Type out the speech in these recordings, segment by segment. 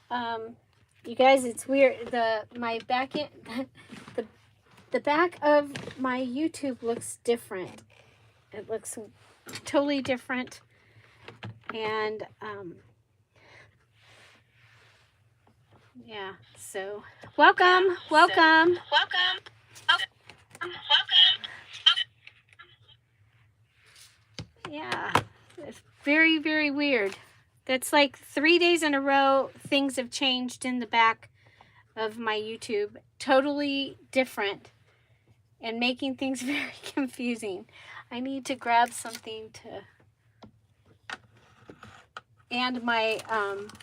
You guys, it's weird. My back end, the back of my YouTube looks different. It looks totally different. And yeah, so welcome. Yeah, it's very, very weird. That's like 3 days in a row, things have changed in the back of my YouTube. Totally different and making things very confusing. I need to grab something to... And my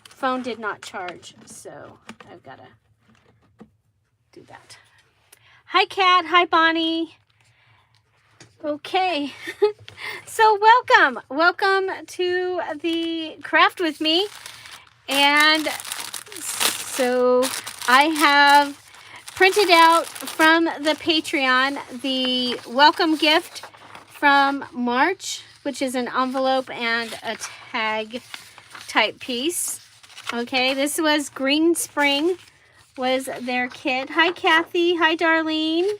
phone did not charge, so I've got to do that. Hi, Kat. Hi, Bonnie. Okay, so welcome to the craft with me. And so I have printed out from the Patreon the welcome gift from March, which is an envelope and a tag type piece. Okay, this was Green Spring was their kit. Hi, Kathy. Hi, Darlene.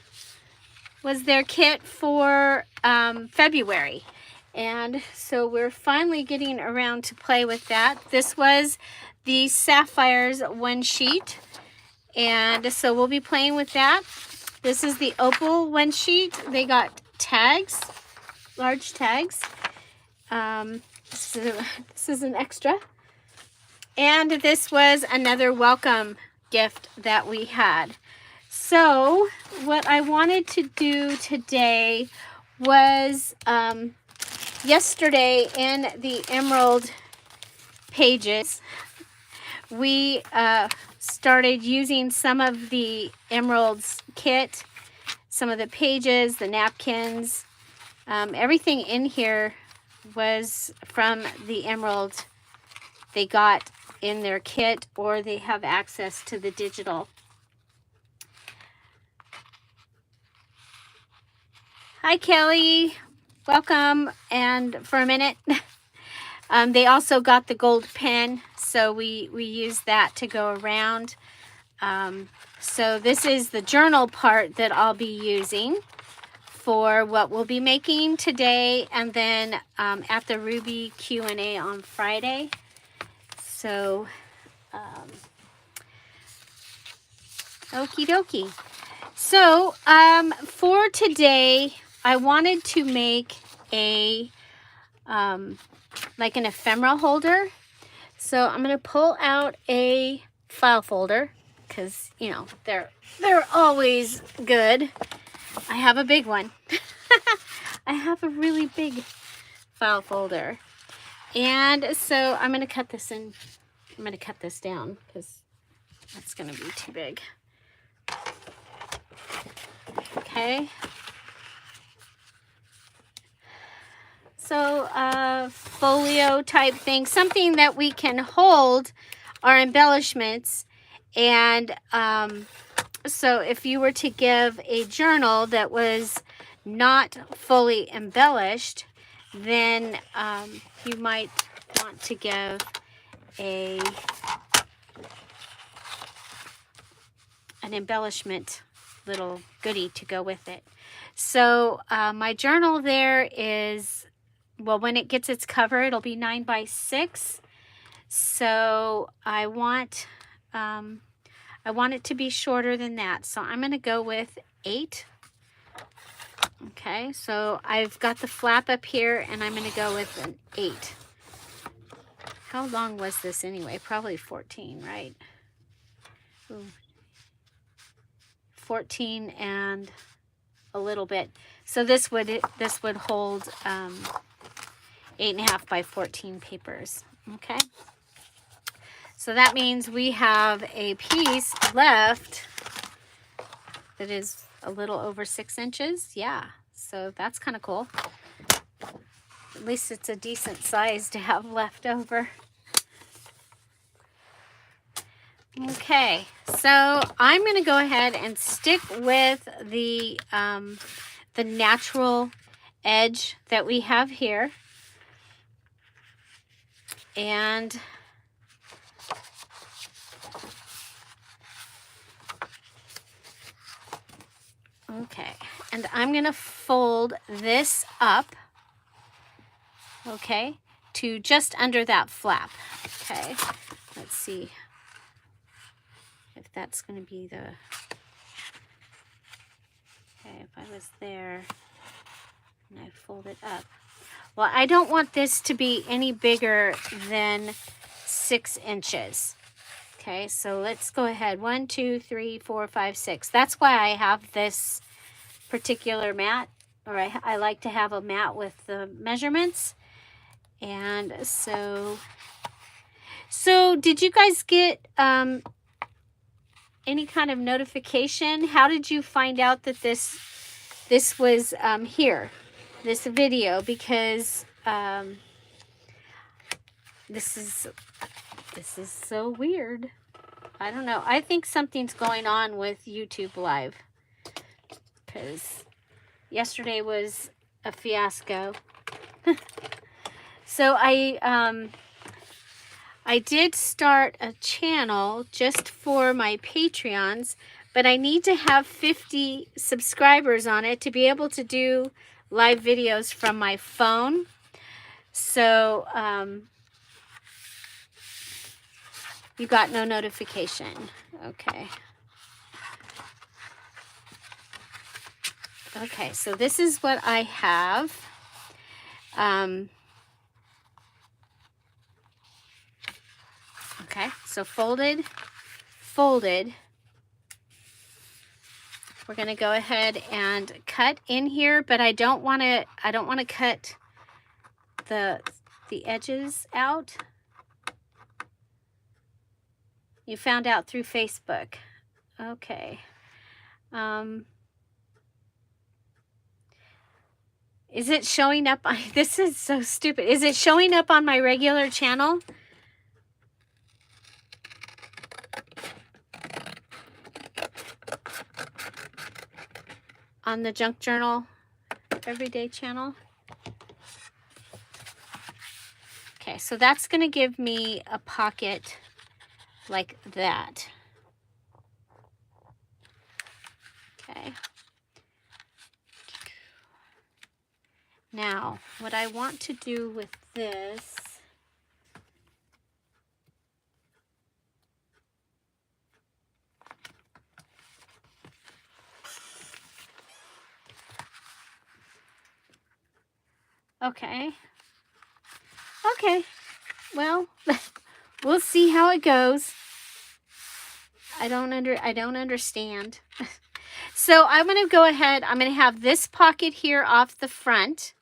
Was their kit for February. And so we're finally getting around to play with that. This was the Sapphires one sheet. And so we'll be playing with that. This is the Opal one sheet. They got tags, large tags. This is an extra. And this was another welcome gift that we had. So what I wanted to do today was yesterday in the Emerald pages, we started using some of the Emerald's kit, some of the pages, the napkins, everything in here was from the Emerald they got in their kit, or they have access to the digital. Hi, Kelly. Welcome. And for a minute, they also got the gold pen, so we use that to go around. So this is the journal part that I'll be using for what we'll be making today, and then at the Ruby Q&A on Friday. So, okie dokie. So, for today, I wanted to make a, like an ephemera holder. So I'm going to pull out a file folder because, you know, they're always good. I have a big one. I have a really big file folder. And so I'm going to cut this in. I'm going to cut this down because that's going to be too big. Okay. So folio type thing, something that we can hold our embellishments. And so if you were to give a journal that was not fully embellished, then you might want to give an embellishment little goodie to go with it. So my journal there is, well, when it gets its cover, it'll be 9 by 6. So I want it to be shorter than that. So I'm going to go with 8. Okay, so I've got the flap up here, and I'm going to go with an 8. How long was this anyway? Probably 14, right? Ooh. 14 and a little bit. So this would hold 8.5 by 14 papers. Okay. So that means we have a piece left that is a little over 6 inches. Yeah. So that's kind of cool. At least it's a decent size to have left over. Okay, so I'm going to go ahead and stick with the natural edge that we have here. And Okay, and I'm gonna fold this up, okay, to just under that flap. Okay, let's see if that's gonna be the, okay, if I was there and I fold it up. Well, I don't want this to be any bigger than 6 inches. Okay, so let's go ahead. 1, 2, 3, 4, 5, 6. That's why I have this particular mat, or I like to have a mat with the measurements. And so did you guys get any kind of notification? How did you find out that this was here, this video? Because this is so weird. I don't know. I think something's going on with YouTube Live, because yesterday was a fiasco. So I did start a channel just for my Patreons, but I need to have 50 subscribers on it to be able to do live videos from my phone. So you got no notification. Okay. Okay, so this is what I have. Okay, so folded. We're going to go ahead and cut in here, but I don't want to cut the edges out. You found out through Facebook. Okay. Is it showing up on, this is so stupid. Is it showing up on my regular channel? On the Junk Journal Everyday channel? Okay, so that's going to give me a pocket like that. Okay. Now, what I want to do with this, okay, well, we'll see how it goes. I don't understand. So I'm going to go ahead, I'm going to have this pocket here off the front,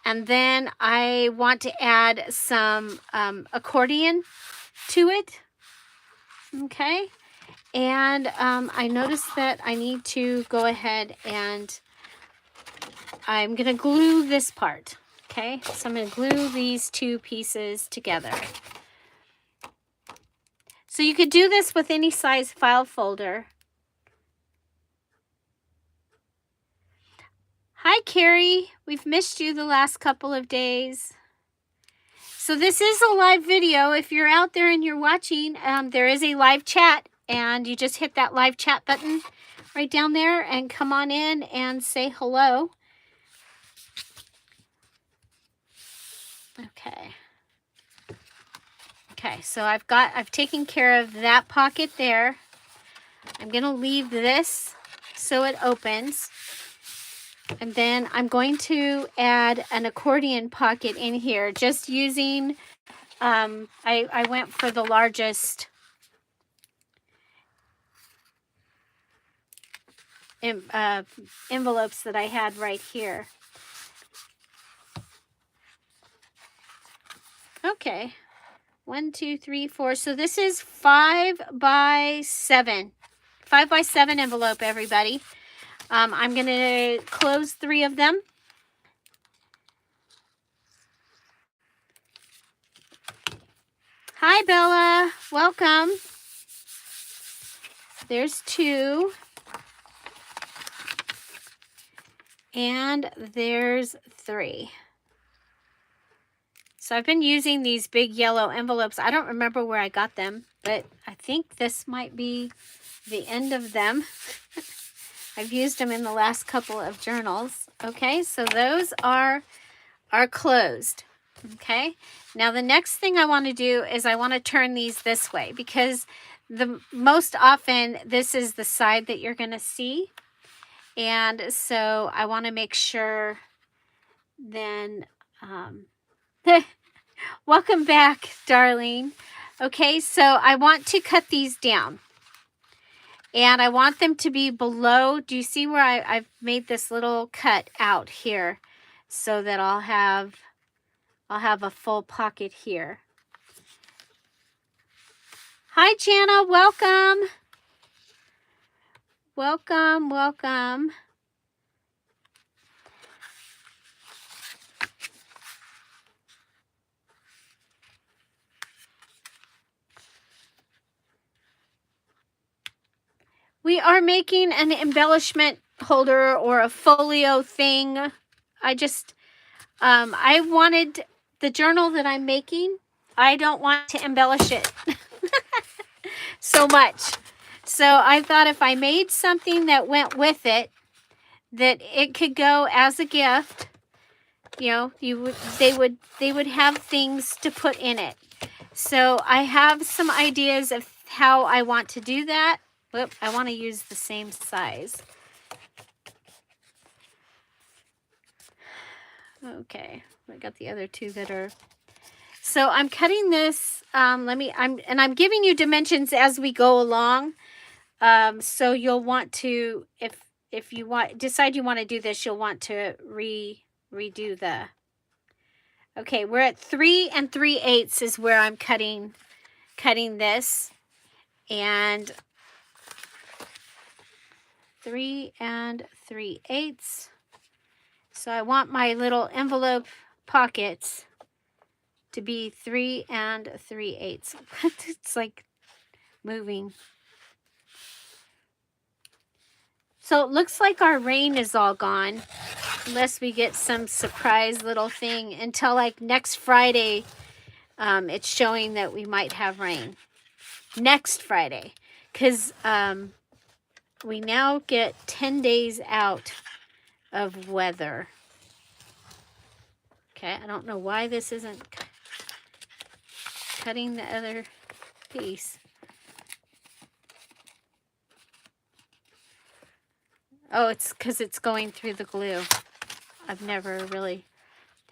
and then I want to add some accordion to it. Okay, and I noticed that I need to go ahead and I'm going to glue this part. Okay, so I'm going to glue these two pieces together. So you could do this with any size file folder. Hi, Carrie. We've missed you the last couple of days. So this is a live video. If you're out there and you're watching, there is a live chat, and you just hit that live chat button right down there and come on in and say hello. Okay. Okay, so I've taken care of that pocket there. I'm going to leave this so it opens. And then I'm going to add an accordion pocket in here, just using, I went for the largest envelopes that I had right here. Okay, 1, 2, 3, 4. So this is 5 by 7. 5 by 7 envelope, everybody. I'm going to close 3 of them. Hi, Bella. Welcome. There's 2. And there's 3. So I've been using these big yellow envelopes. I don't remember where I got them, but I think this might be the end of them. I've used them in the last couple of journals. Okay, so those are closed. Okay, now the next thing I want to do is I want to turn these this way, because the most often this is the side that you're going to see. And so I want to make sure then, welcome back, Darlene. Okay, so I want to cut these down. And I want them to be below. Do you see where I've made this little cut out here, so that I'll have a full pocket here. Hi, Jana. Welcome. Welcome, welcome. We are making an embellishment holder or a folio thing. I wanted the journal that I'm making, I don't want to embellish it so much. So I thought if I made something that went with it, that it could go as a gift. You know, they would have things to put in it. So I have some ideas of how I want to do that. Whoop, I want to use the same size. Okay, I got the other two that are. So I'm cutting this. I'm giving you dimensions as we go along. So you'll want to, if you decide you want to do this, you'll want to redo the. Okay, we're at 3 3/8 is where I'm cutting this, and 3 3/8. So I want my little envelope pockets to be 3 3/8. It's like moving. So it looks like our rain is all gone, unless we get some surprise little thing until like next Friday. It's showing that we might have rain next Friday, because we now get 10 days out of weather. Okay, I don't know why this isn't cutting the other piece. Oh, it's because it's going through the glue. I've never really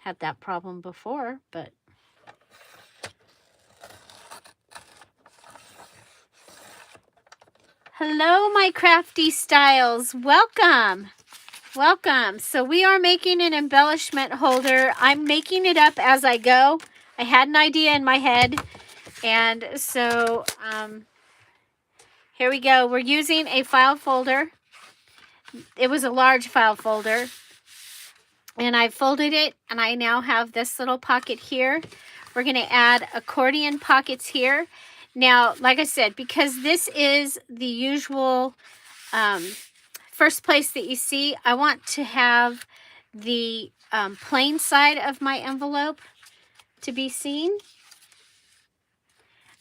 had that problem before, but hello, my crafty styles. Welcome. Welcome. So we are making an embellishment holder. I'm making it up as I go. I had an idea in my head, and so here we go. We're using a file folder. It was a large file folder, and I folded it, and I now have this little pocket here. We're going to add accordion pockets here. Now, like I said, because this is the usual first place that you see, I want to have the plain side of my envelope to be seen.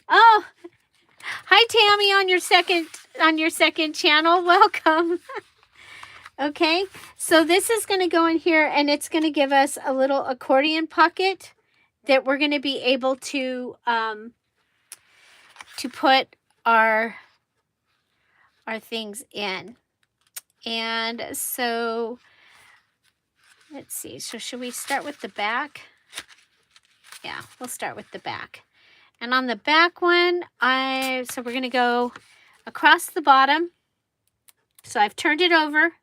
Oh, hi Tammy on your second channel. Welcome. Okay, so this is going to go in here, and it's going to give us a little accordion pocket that we're going to be able to put our things in. And so let's see. So should we start with the back? Yeah, we'll start with the back. And on the back one, so we're going to go across the bottom. So I've turned it over.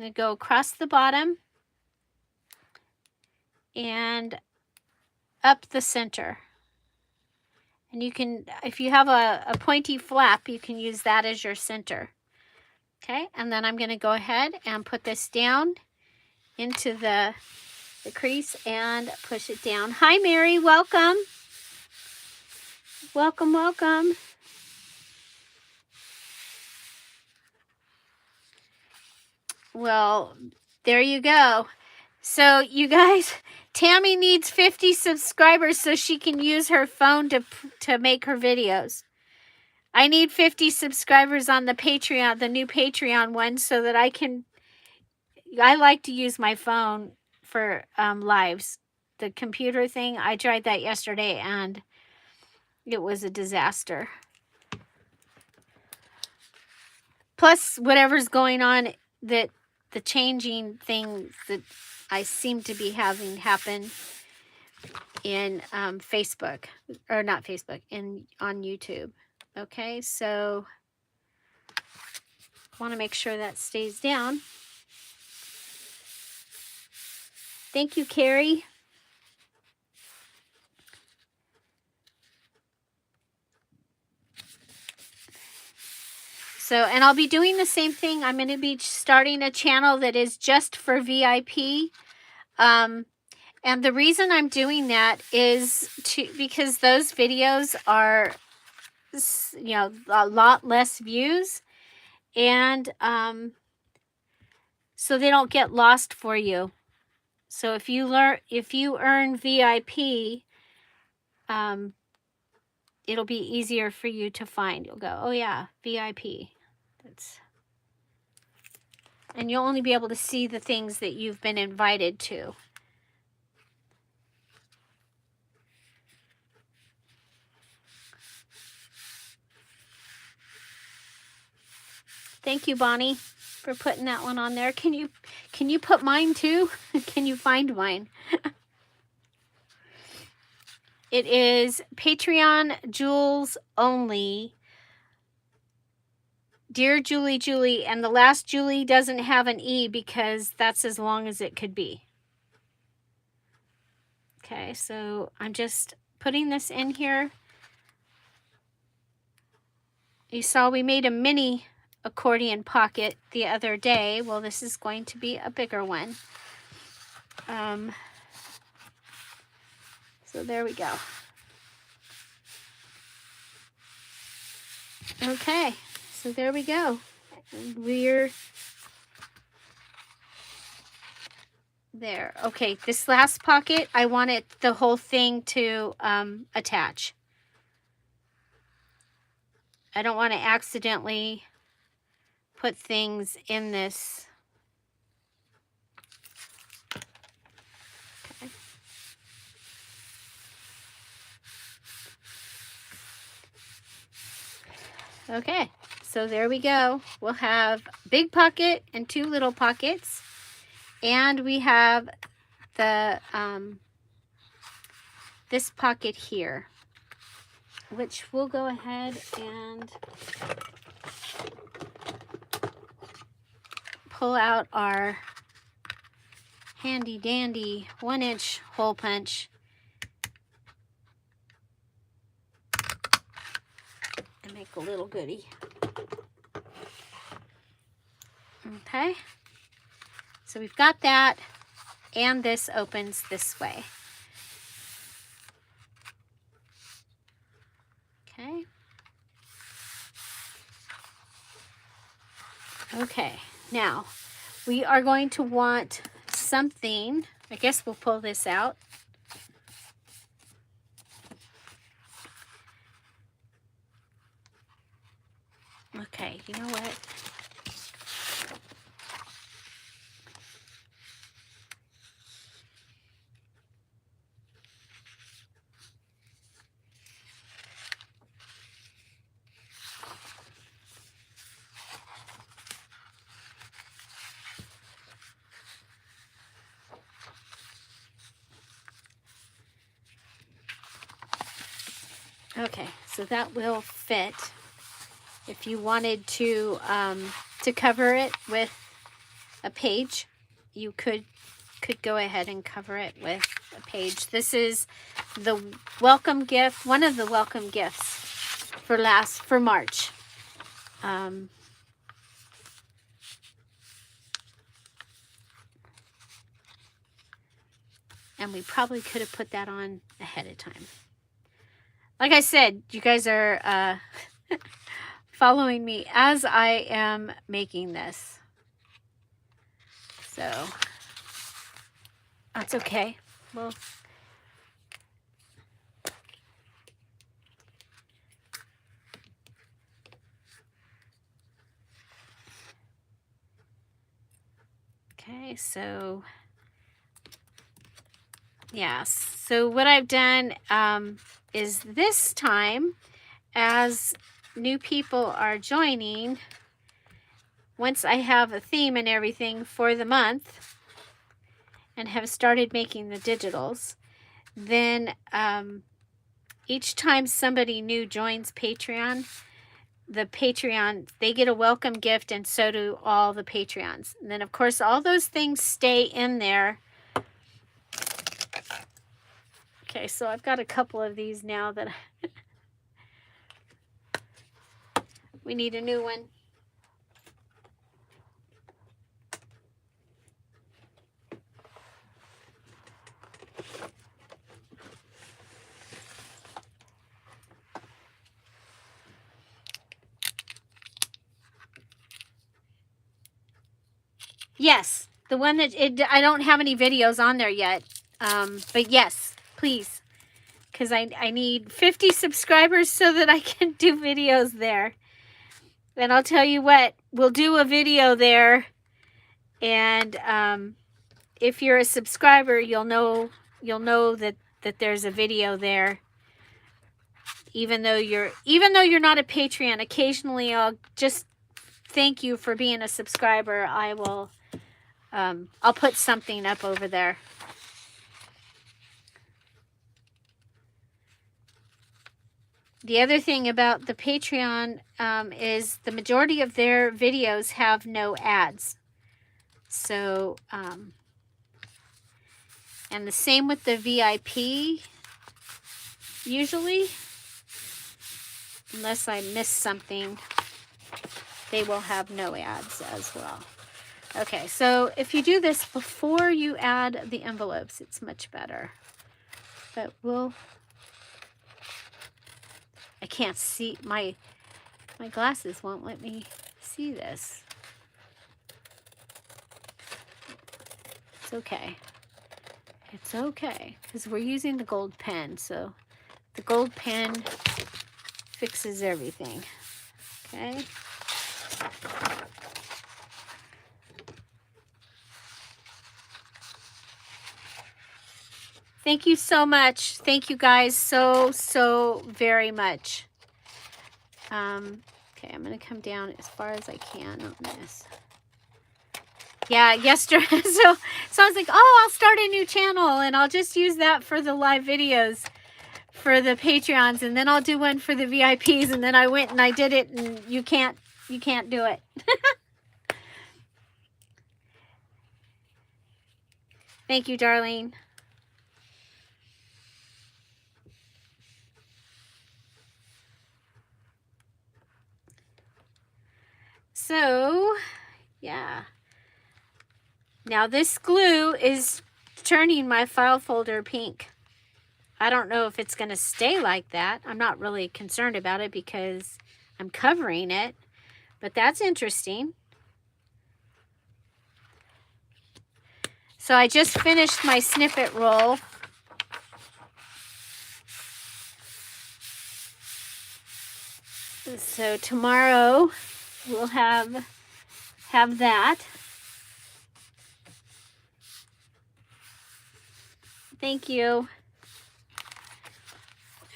I'm going to go across the bottom and up the center. And you can, if you have a pointy flap, you can use that as your center. Okay, and then I'm going to go ahead and put this down into the crease and push it down. Hi, Mary. Welcome. Welcome, welcome. Well, there you go. So you guys, Tammy needs 50 subscribers so she can use her phone to make her videos. I need 50 subscribers on the Patreon, the new Patreon one, so that I like to use my phone for lives. The computer thing, I tried that yesterday and it was a disaster. Plus, whatever's going on, that the changing things that I seem to be having happen in Facebook, or not Facebook, on YouTube. Okay, so want to make sure that stays down. Thank you, Carrie. So, and I'll be doing the same thing. I'm going to be starting a channel that is just for VIP. And the reason I'm doing that is because those videos are, you know, a lot less views, and so they don't get lost for you. So if you earn VIP, it'll be easier for you to find. You'll go, oh yeah, VIP. And you'll only be able to see the things that you've been invited to. Thank you, Bonnie, for putting that one on there. Can you put mine too? Can you find mine? It is Patreon Jules only. Dear Julie Julie, and the last Julie doesn't have an E because that's as long as it could be. Okay, so I'm just putting this in here. You saw we made a mini accordion pocket the other day. Well, this is going to be a bigger one. So there we go. Okay, so there we go. We're there. Okay, this last pocket, I want the whole thing to attach. I don't want to accidentally put things in this. Okay. Okay, so there we go. We'll have big pocket and two little pockets. And we have the this pocket here, which we'll go ahead and pull out our handy dandy 1-inch hole punch and make a little goodie. Okay, so we've got that, and this opens this way. Okay. Okay, now we are going to want something. I guess we'll pull this out. Okay, you know what? Okay, so that will fit. If you wanted to cover it with a page, you could go ahead and cover it with a page. This is the welcome gift, one of the welcome gifts for March. And we probably could have put that on ahead of time. Like I said, you guys are following me as I am making this. So that's okay. Well, Okay, so yeah, so what I've done is this time, as new people are joining, once I have a theme and everything for the month and have started making the digitals, then each time somebody new joins Patreon, they get a welcome gift, and so do all the Patreons. And then, of course, all those things stay in there. Okay, so I've got a couple of these now that we need a new one. Yes, the one that I don't have any videos on there yet. But yes, please. Because I need 50 subscribers so that I can do videos there. And I'll tell you what, we'll do a video there. And if you're a subscriber, you'll know that there's a video there. Even though you're not a Patreon, occasionally I'll just thank you for being a subscriber. I'll put something up over there. The other thing about the Patreon is the majority of their videos have no ads. So, and the same with the VIP, usually, unless I miss something, they will have no ads as well. Okay, so if you do this before you add the envelopes, it's much better. But I can't see, my glasses won't let me see this. It's okay. It's okay, because we're using the gold pen, so the gold pen fixes everything. Okay. Thank you so much. Thank you guys so very much. Okay, I'm going to come down as far as I can on this. Yeah, yesterday, so I was like, oh, I'll start a new channel, and I'll just use that for the live videos for the Patreons, and then I'll do one for the VIPs, and then I went and I did it, and you can't do it. Thank you, Darlene. So, yeah. Now this glue is turning my file folder pink. I don't know if it's going to stay like that. I'm not really concerned about it because I'm covering it, but that's interesting. So I just finished my snippet roll. So tomorrow we'll have that. Thank you.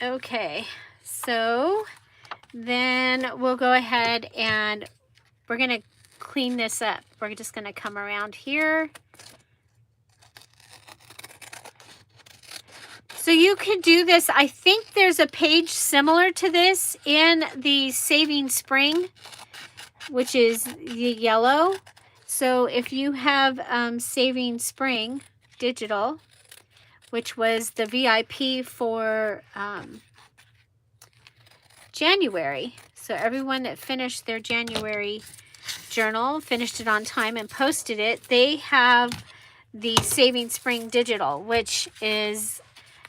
Okay, so then we'll go ahead and we're going to clean this up. We're just going to come around here. So you can do this. I think there's a page similar to this in the Saving Spring, which is the yellow. So if you have Saving Spring Digital, which was the VIP for January. So everyone that finished their January journal, finished it on time and posted it, they have the Saving Spring Digital, which is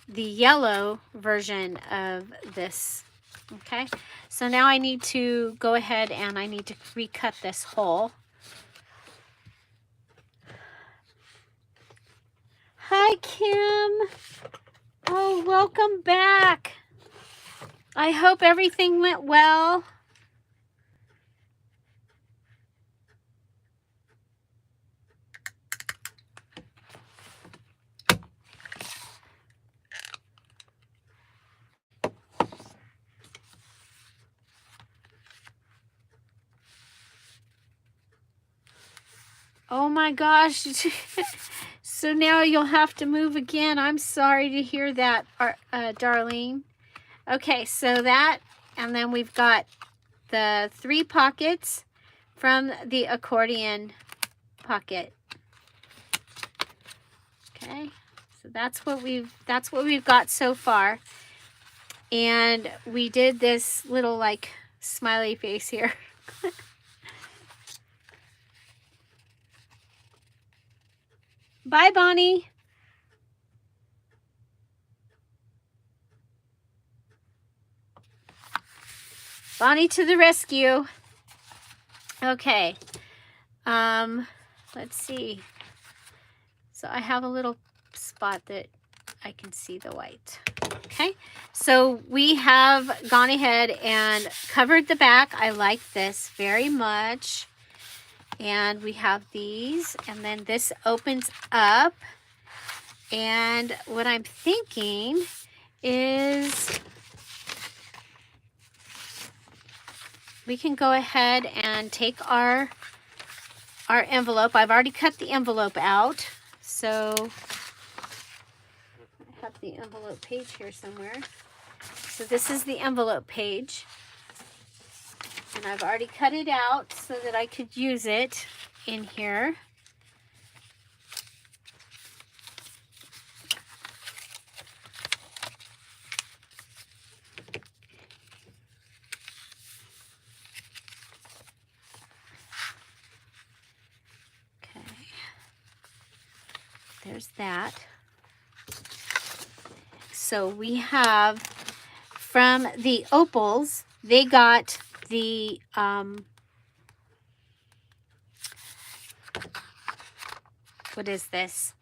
the yellow version of this. Okay, so now I need to go ahead and I need to recut this hole. Hi, Kim. Oh, welcome back. I hope everything went well. Oh my gosh. So now you'll have to move again. I'm sorry to hear that, Darlene. Okay, so that, and then we've got the 3 pockets from the accordion pocket. Okay, so that's what we've got so far. And we did this little like smiley face here. Bye, Bonnie. Bonnie to the rescue. Okay. Let's see. So I have a little spot that I can see the white. Okay. So we have gone ahead and covered the back. I like this very much. And we have these, and then this opens up. And what I'm thinking is we can go ahead and take our envelope. I've already cut the envelope out, so I have the envelope page here somewhere. So this is the envelope page, and I've already cut it out so that I could use it in here. There's that. So we have from the opals, they got the what is this?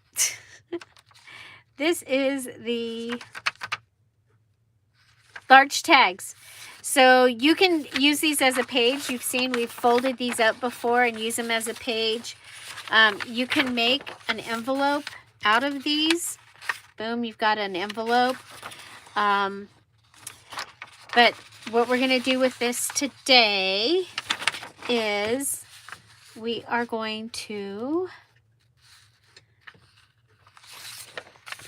This is the large tags. So you can use these as a page. You've seen we've folded these up before and use them as a page. You can make an envelope out of these. Boom, you've got an envelope. But what we're going to do with this today is we are going to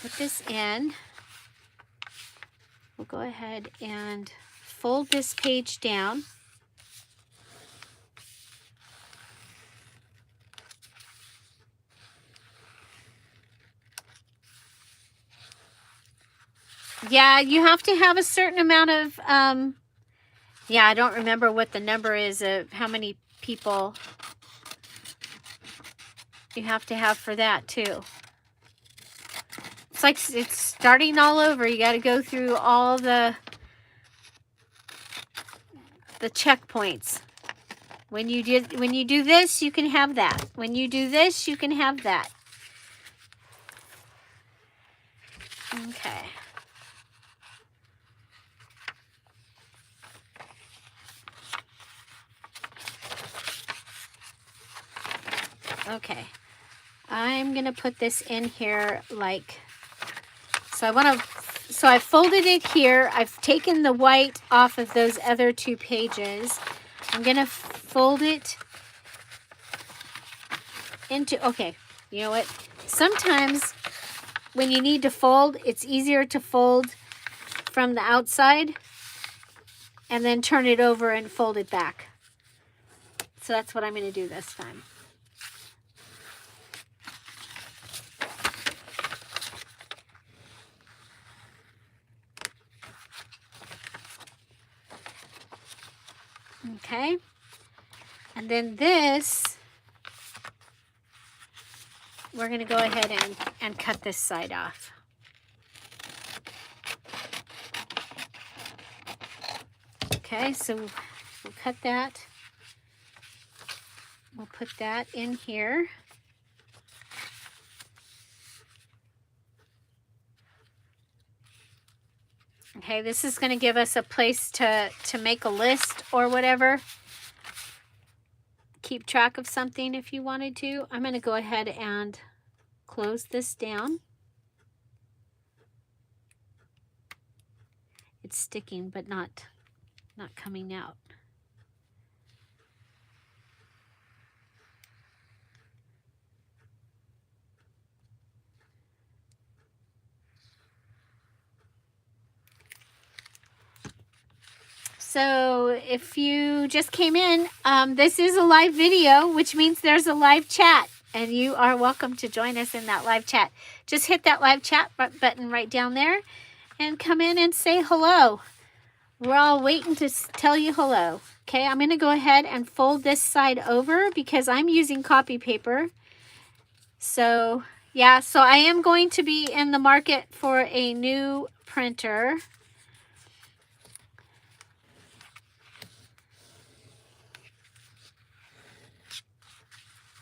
put this in. We'll go ahead and fold this page down. Yeah, you have to have a certain amount of, yeah, I don't remember what the number is of how many people you have to have for that too. It's like it's starting all over. You got to go through all the checkpoints. When you do this, you can have that. When you do this, you can have that. Okay. Okay, I'm gonna put this in here like, so I folded it here. I've taken the white off of those other 2 pages. I'm gonna fold it into, okay, you know what? Sometimes when you need to fold, it's easier to fold from the outside and then turn it over and fold it back. So that's what I'm gonna do this time. Okay, and then this, we're going to go ahead and cut this side off. Okay, so we'll cut that. We'll put that in here. Okay, this is going to give us a place to make a list or whatever. Keep track of something if you wanted to. I'm going to go ahead and close this down. It's sticking, but not coming out. So if you just came in, this is a live video, which means there's a live chat, and you are welcome to join us in that live chat. Just hit that live chat button right down there and come in and say hello. We're all waiting to tell you hello. Okay, I'm going to go ahead and fold this side over because I'm using copy paper. So, yeah, so I am going to be in the market for a new printer.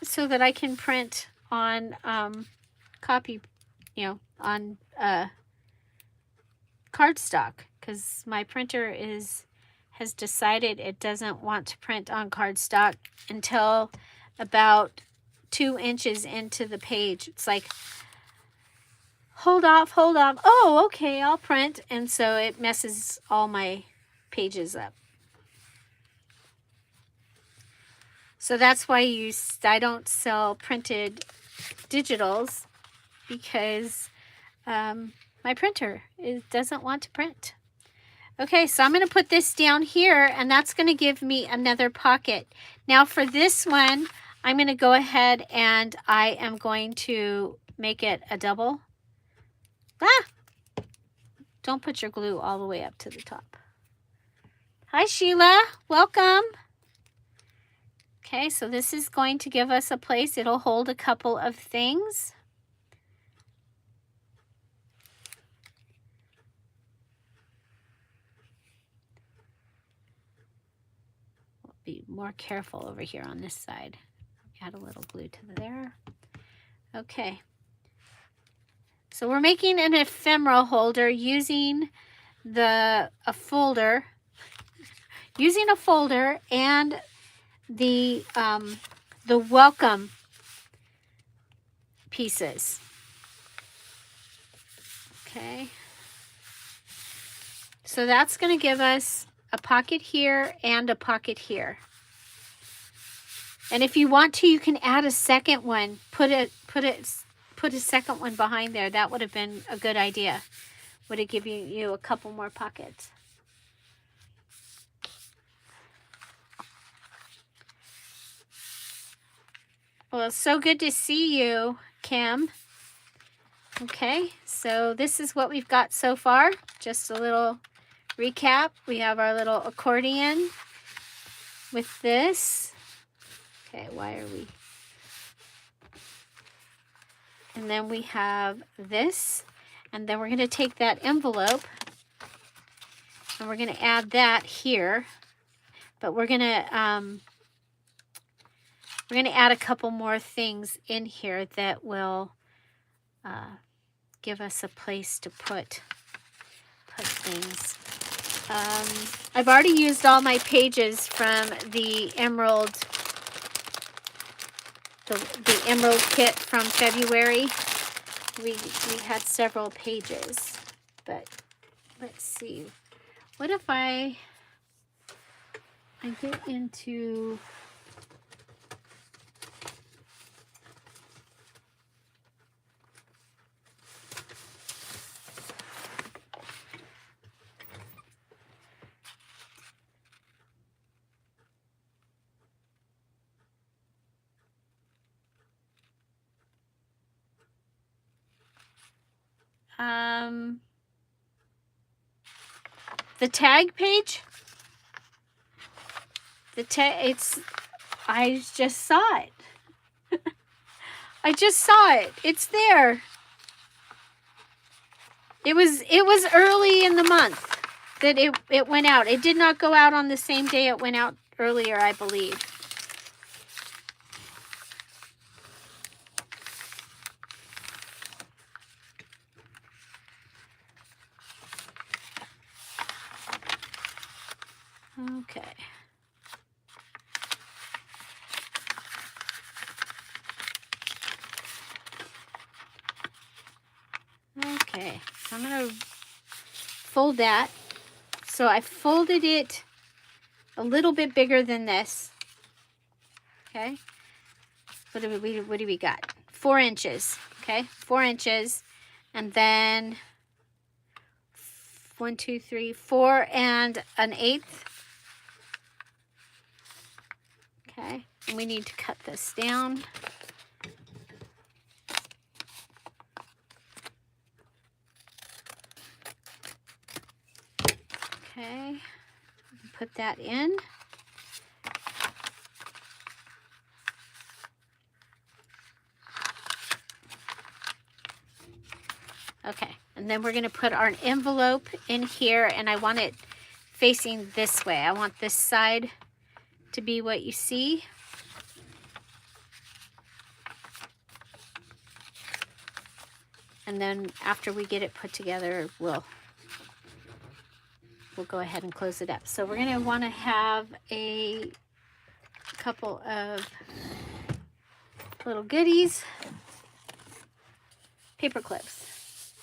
So that I can print on on cardstock, because my printer has decided it doesn't want to print on cardstock until about 2 inches into the page. It's like, hold off. Oh, okay, I'll print. And so it messes all my pages up. So that's why I don't sell printed digitals, because my printer doesn't want to print. Okay, so I'm going to put this down here, and that's going to give me another pocket. Now for this one, I'm going to go ahead and I am going to make it a double. Don't put your glue all the way up to the top. Hi, Sheila. Welcome. Okay, so this is going to give us a place. It'll hold a couple of things. We'll be more careful over here on this side. Add a little glue to there. Okay. So we're making an ephemera holder using a folder and the welcome pieces. Okay. So that's going to give us a pocket here and a pocket here. And if you want to, you can add a second one. Put a second one behind there. That would have been a good idea. Would have given you a couple more pockets. Well, it's so good to see you, Kim. Okay, so this is what we've got so far. Just a little recap. We have our little accordion with this. Okay, why are we? And then we have this. And then we're going to take that envelope and we're going to add that here. But we're going to add a couple more things in here that will give us a place to put things. I've already used all my pages from the Emerald kit from February. We had several pages, but let's see. What if I get into the tag page. I just saw it. I just saw it. It's there. It was early in the month that it went out. It did not go out on the same day it went out earlier, I believe. Okay. Okay, so I'm going to fold that. So I folded it a little bit bigger than this. Okay. What do we got? 4 inches. Okay, 4 inches. And then 1, 2, 3, 4 and 1/8. we need to cut this down. Okay, put that in. Okay, and then we're going to put our envelope in here, and I want it facing this way. I want this side to be what you see. And then after we get it put together, we'll go ahead and close it up. So we're going to want to have a couple of little goodies, paper clips.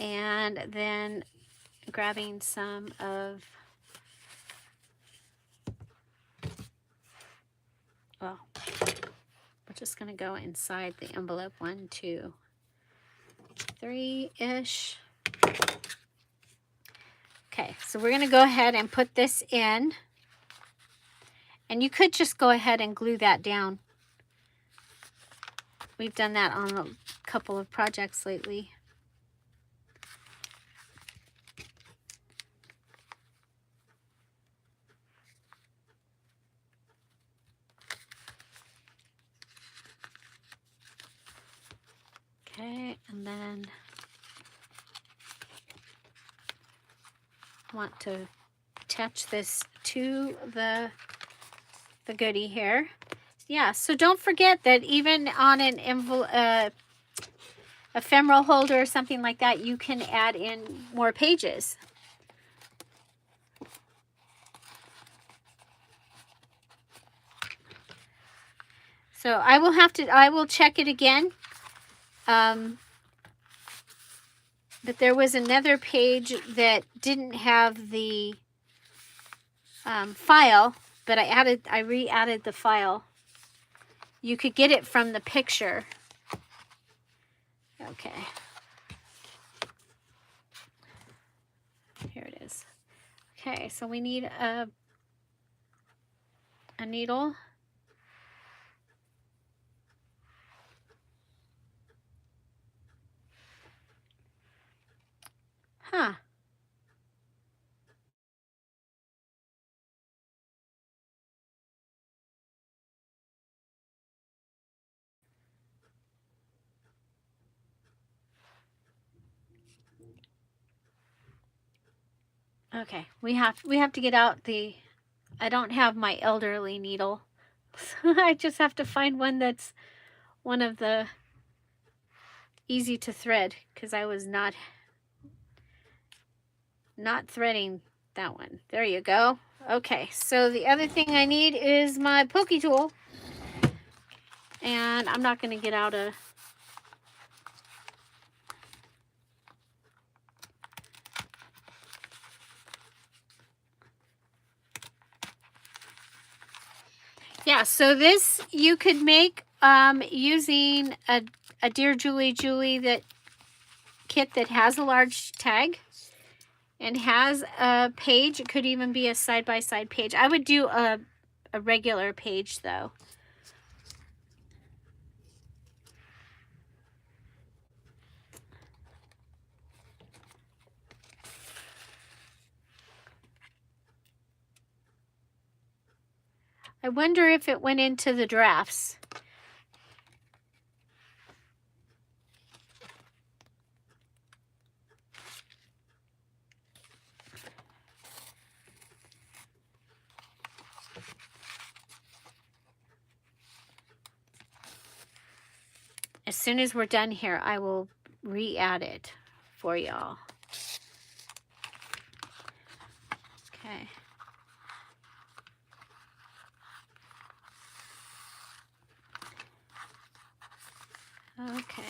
And then grabbing some of, well, we're just going to go inside the envelope. 1, 2, 3-ish. Okay, so we're going to go ahead and put this in. And you could just go ahead and glue that down. We've done that on a couple of projects lately. Okay, and then I want to attach this to the goodie here. Yeah, so don't forget that even on an ephemeral holder or something like that, you can add in more pages. So I will check it again. But there was another page that didn't have the file, but I re-added the file. You could get it from the picture. Okay. Here it is. Okay, so we need a needle. Huh. Okay, we have to get out the, I don't have my elderly needle. So I just have to find one that's one of the easy to thread, because I was not threading that one. There you go. Okay, so the other thing I need is my pokey tool. And I'm not going to get out a yeah, so this you could make using a DearJulieJulie that kit that has a large tag and has a page. It could even be a side-by-side page. I would do a regular page though. I wonder if it went into the drafts. As soon as we're done here, I will re-add it for y'all. Okay. Okay.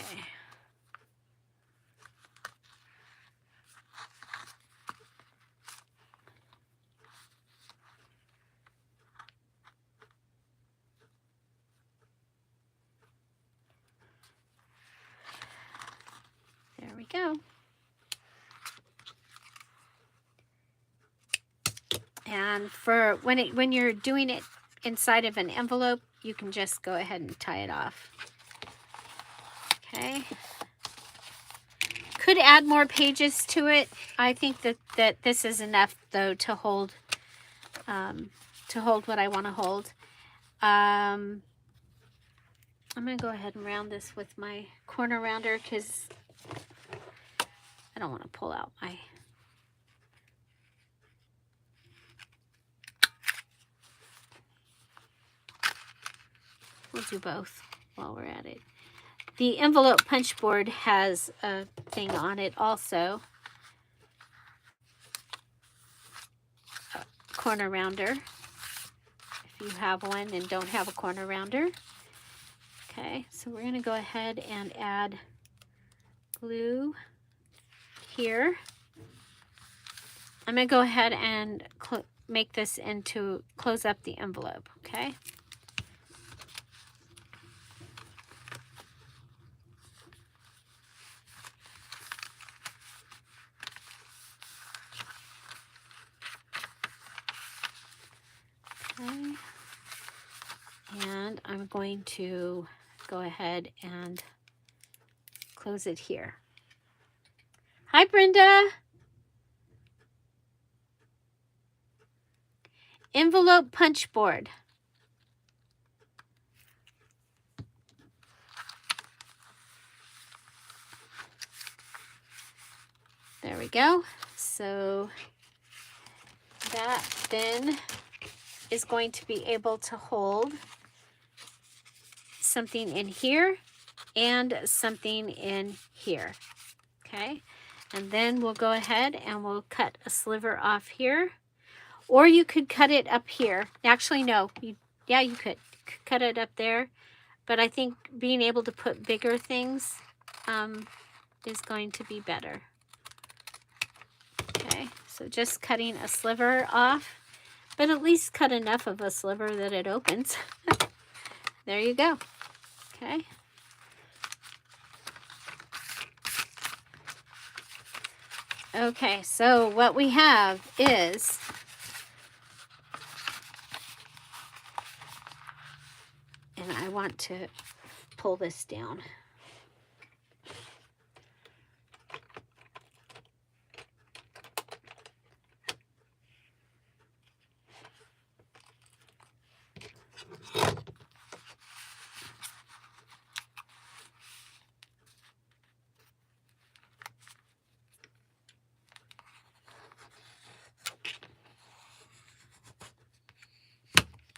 There we go. And for when you're doing it inside of an envelope, you can just go ahead and tie it off. Okay. Could add more pages to it. I think that this is enough though to hold what I want to hold. I'm going to go ahead and round this with my corner rounder because I don't want to pull out my... We'll do both while we're at it. The envelope punch board has a thing on it also. A corner rounder. If you have one and don't have a corner rounder. Okay, so we're going to go ahead and add glue here. I'm going to go ahead and make this into, close up the envelope, okay? Okay. And I'm going to go ahead and close it here. Hi, Brenda. Envelope punch board. There we go. So that then is going to be able to hold something in here and something in here. Okay, and then we'll go ahead and we'll cut a sliver off here, or you could cut it up here. Actually, no, yeah, you could cut it up there, but I think being able to put bigger things is going to be better. Okay, so just cutting a sliver off, but at least cut enough of a sliver that it opens. There you go. Okay. Okay, so what we have is and I want to pull this down.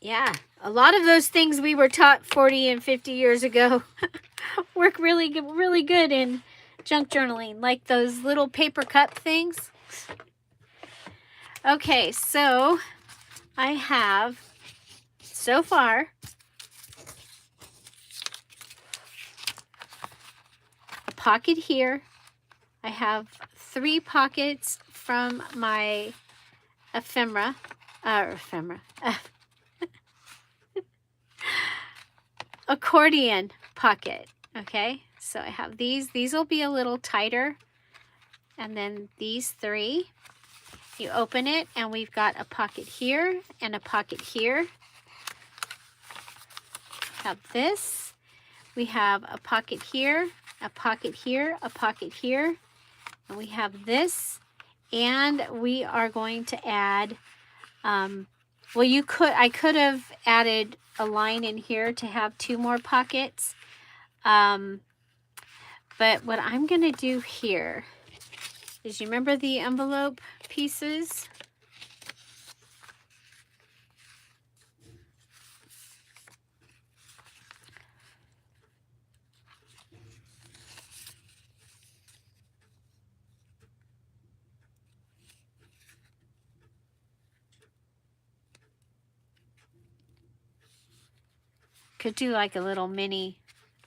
Yeah, a lot of those things we were taught 40 and 50 years ago work really good in junk journaling, like those little paper cup things. Okay, so I have, so far, a pocket here. I have 3 pockets from my ephemera, accordion pocket. Okay, so I have these will be a little tighter, and then these 3, you open it and we've got a pocket here and a pocket here. Have this, we have a pocket here, a pocket here, a pocket here, and we have this, and we are going to add well, I could have added a line in here to have 2 more pockets. But what I'm going to do here is, you remember the envelope pieces? Could do like a little mini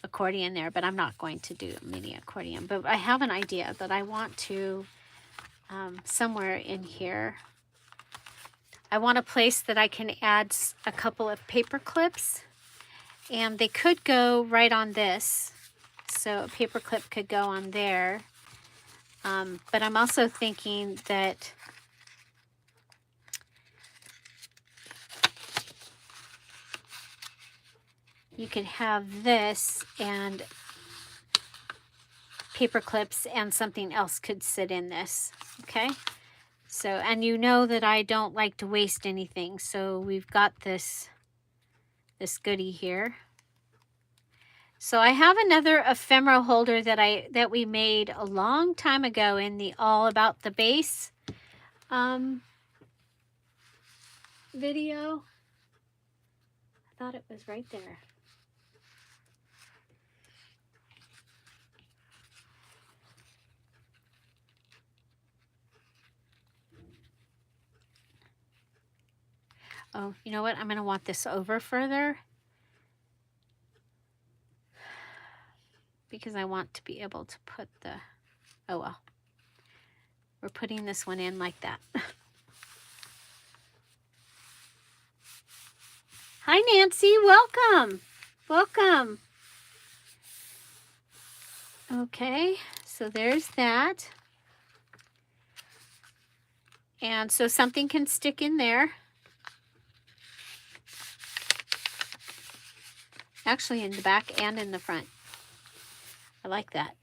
accordion there, but I'm not going to do a mini accordion. But I have an idea that I want to, somewhere in here, I want a place that I can add a couple of paper clips, and they could go right on this. So a paper clip could go on there. But I'm also thinking that you could have this and paper clips and something else could sit in this, okay? So, and you know that I don't like to waste anything, so we've got this goodie here. So I have another ephemera holder that we made a long time ago in the All About the Base video. I thought it was right there. Oh, you know what? I'm going to want this over further because I want to be able to put the, oh well. We're putting this one in like that. Hi, Nancy. Welcome. Welcome. Okay, so there's that. And so something can stick in there. Actually, in the back and in the front. I like that.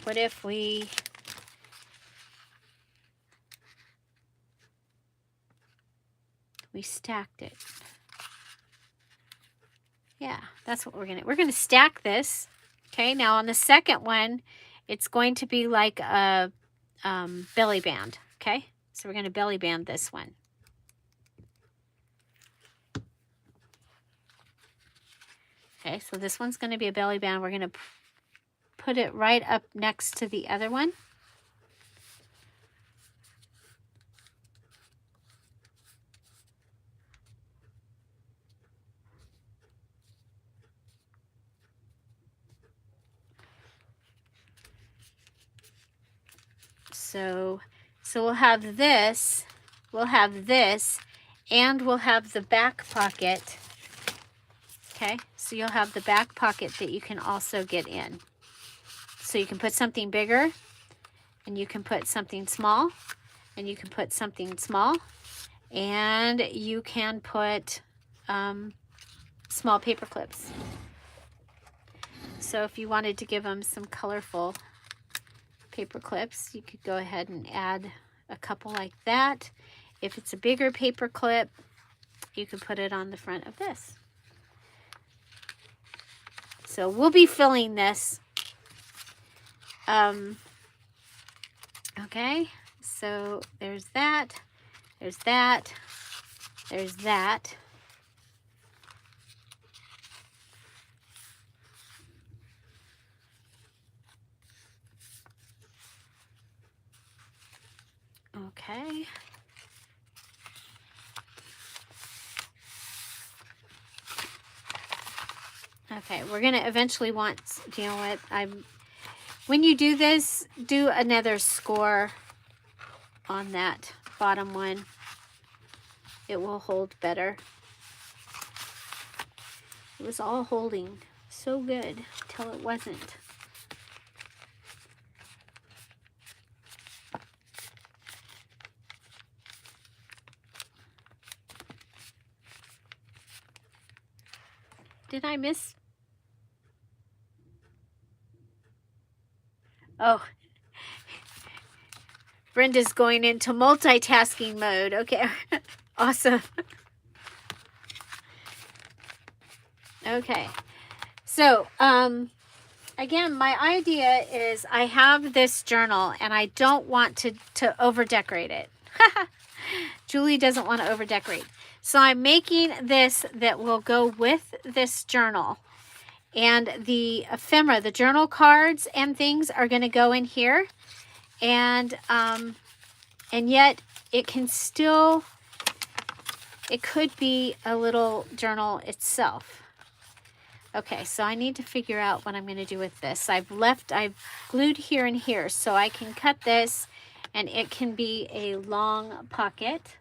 What if we stacked it? Yeah, that's what we're gonna stack this. Okay, now on the second one, it's going to be like a belly band. Okay, so we're gonna belly band this one. Okay, so this one's going to be a belly band. We're going to put it right up next to the other one. So we'll have this, and we'll have the back pocket. Okay, so you'll have the back pocket that you can also get in. So you can put something bigger, and you can put something small, and you can put something small, and you can put small paper clips. So if you wanted to give them some colorful paper clips, you could go ahead and add a couple like that. If it's a bigger paper clip, you could put it on the front of this. So we'll be filling this. Okay, so there's that, there's that, there's that. Okay. Okay, we're going to eventually want, you know what, when you do this, do another score on that bottom one. It will hold better. It was all holding so good till it wasn't. Did I miss? Oh, Brenda's going into multitasking mode. Okay, awesome. Okay, so again, my idea is I have this journal and I don't want to over decorate it. Julie doesn't want to over decorate. So I'm making this that will go with this journal. And the ephemera, the journal cards and things are going to go in here. And yet it can still, it could be a little journal itself. Okay, so I need to figure out what I'm going to do with this. I've glued here and here, so I can cut this and it can be a long pocket.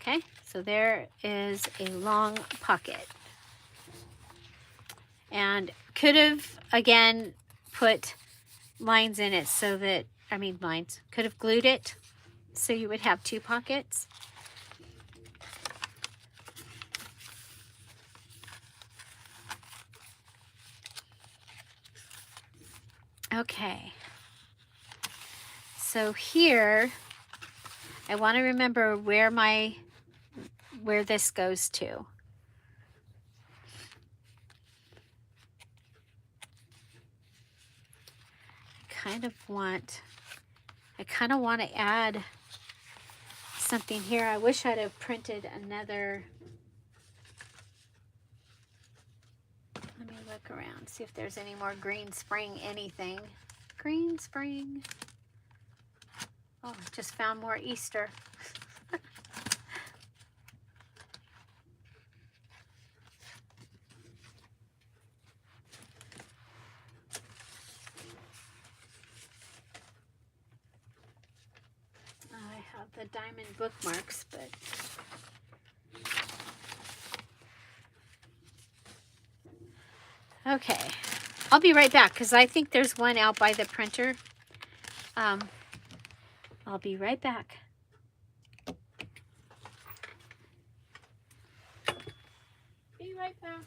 Okay, so there is a long pocket. And could have, again, put lines in it so that, I mean lines, could have glued it so you would have 2 pockets. Okay, so here I want to remember where this goes to. I kind of want to add something here. I wish I'd have printed another. Let me look around, see if there's any more green spring anything. Green spring. Oh, I just found more Easter. I have the diamond bookmarks, but okay, I'll be right back because I think there's one out by the printer. I'll be right back. Be right back.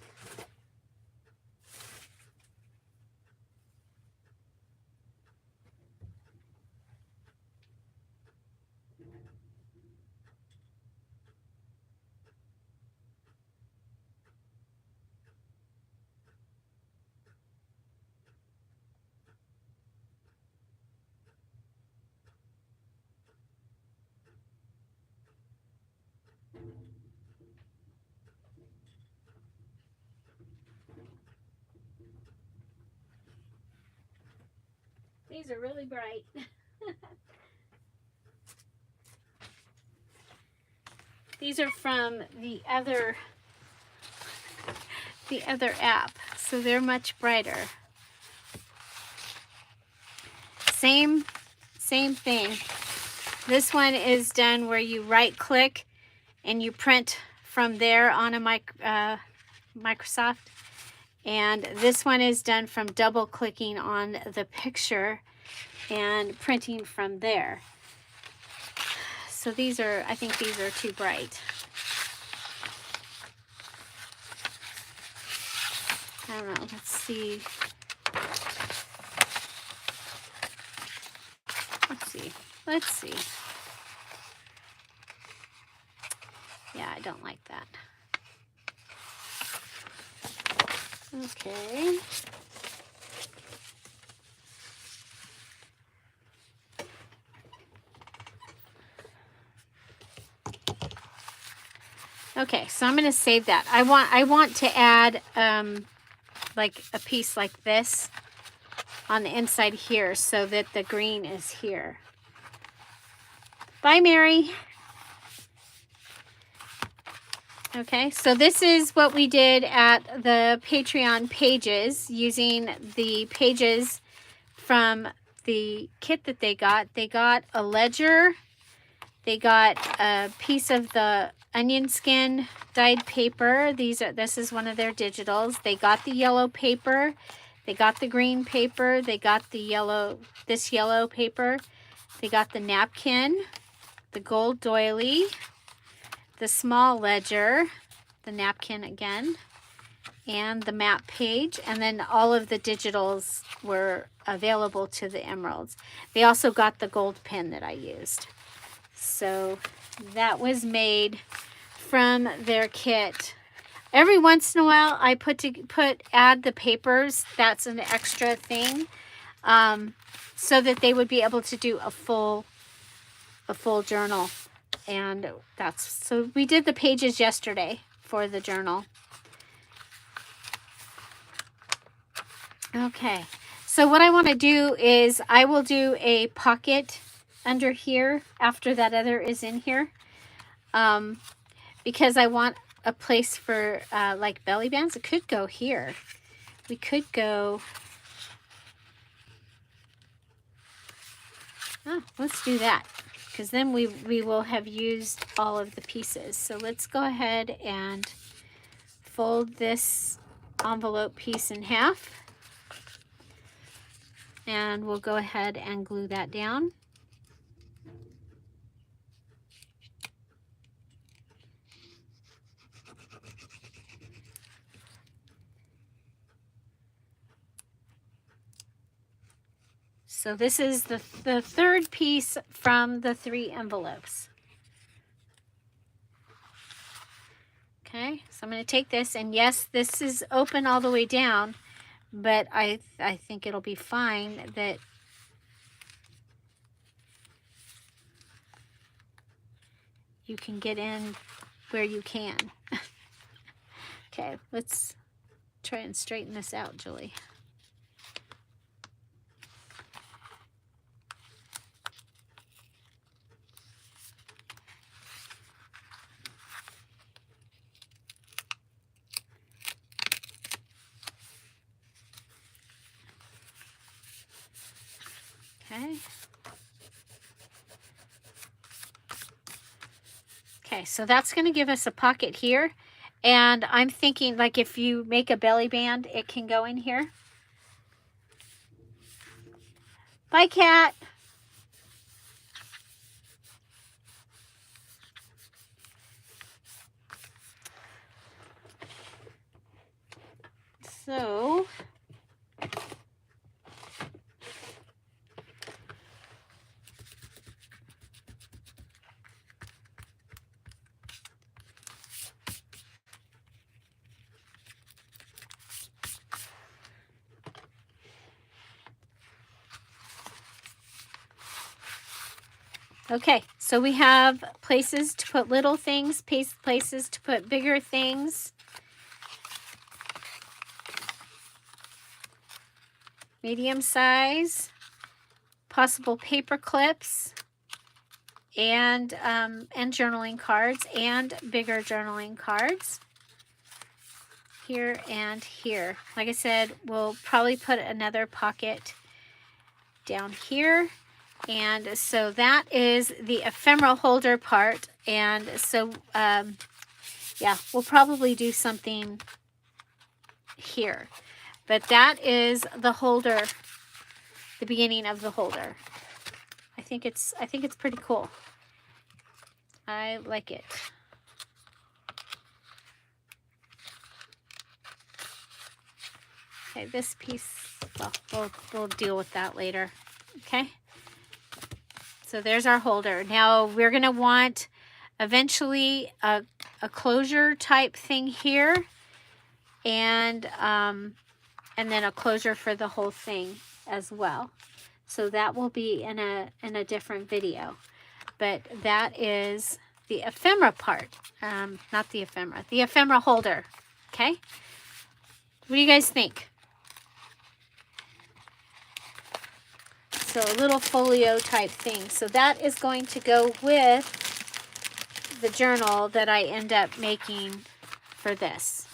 These are really bright. These are from the other app, so they're much brighter. Same thing. This one is done where you right click and you print from there on a Microsoft. And this one is done from double clicking on the picture and printing from there. So these are, I think these are too bright. I don't know, let's see. Let's see. Yeah, I don't like that. Okay. Okay, so I'm going to save that. I want to add like a piece like this on the inside here so that the green is here. Bye, Mary. Okay, so this is what we did at the Patreon pages using the pages from the kit that they got. They got a ledger. They got a piece of the onion skin dyed paper. This is one of their digitals. They got the yellow paper. They got the green paper. They got the this yellow paper. They got the napkin, the gold doily, the small ledger, the napkin again, and the map page. And then all of the digitals were available to the emeralds. They also got the gold pen that I used. So that was made from their kit. Every once in a while I add the papers. That's an extra thing, so that they would be able to do a full journal. And so we did the pages yesterday for the journal. Okay, so what I want to do is I will do a pocket under here after that other is in here, because I want a place for like belly bands. It could go here. We could go, let's do that, because then we will have used all of the pieces. So let's go ahead and fold this envelope piece in half. And we'll go ahead and glue that down. So this is the third piece from the 3 envelopes. Okay, so I'm going to take this, and yes, this is open all the way down, but I think it'll be fine that you can get in where you can. Okay, let's try and straighten this out, Julie. Okay. Okay, so that's going to give us a pocket here. And I'm thinking, like, if you make a belly band, it can go in here. Bye, cat. So okay, so we have places to put little things, places to put bigger things. Medium size, possible paper clips, and journaling cards, and bigger journaling cards. Here and here. Like I said, we'll probably put another pocket down here. And so that is the ephemera holder part. And so, yeah, we'll probably do something here. But that is the holder, the beginning of the holder. I think it's pretty cool. I like it. Okay, this piece, well, we'll deal with that later. Okay. So there's our holder. Now we're going to want eventually a closure type thing here, and then a closure for the whole thing as well. So that will be in a different video. But that is the ephemera part. Not the ephemera holder. Okay? What do you guys think? So a little folio type thing. So that is going to go with the journal that I end up making for this.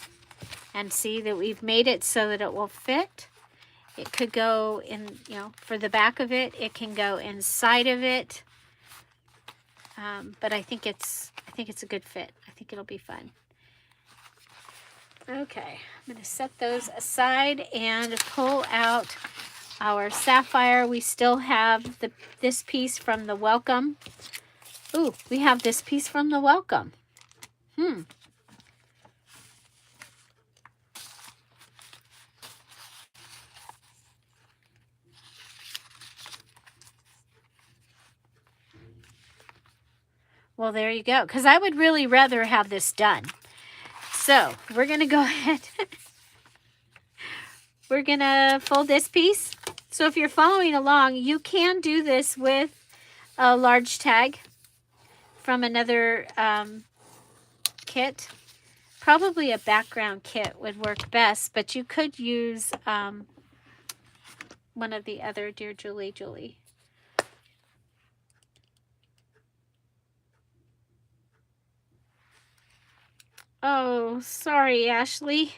And see that we've made it so that it will fit. It could go in, for the back of it. It can go inside of it. But I think it's a good fit. I think it'll be fun. Okay, I'm going to set those aside and pull out our sapphire. We still have this piece from the welcome. Ooh, we have this piece from the welcome. Well, there you go. Because I would really rather have this done. So we're going to go ahead. We're going to fold this piece. So if you're following along, you can do this with a large tag from another kit. Probably a background kit would work best, but you could use one of the other Dear Julie. Oh, sorry, Ashley.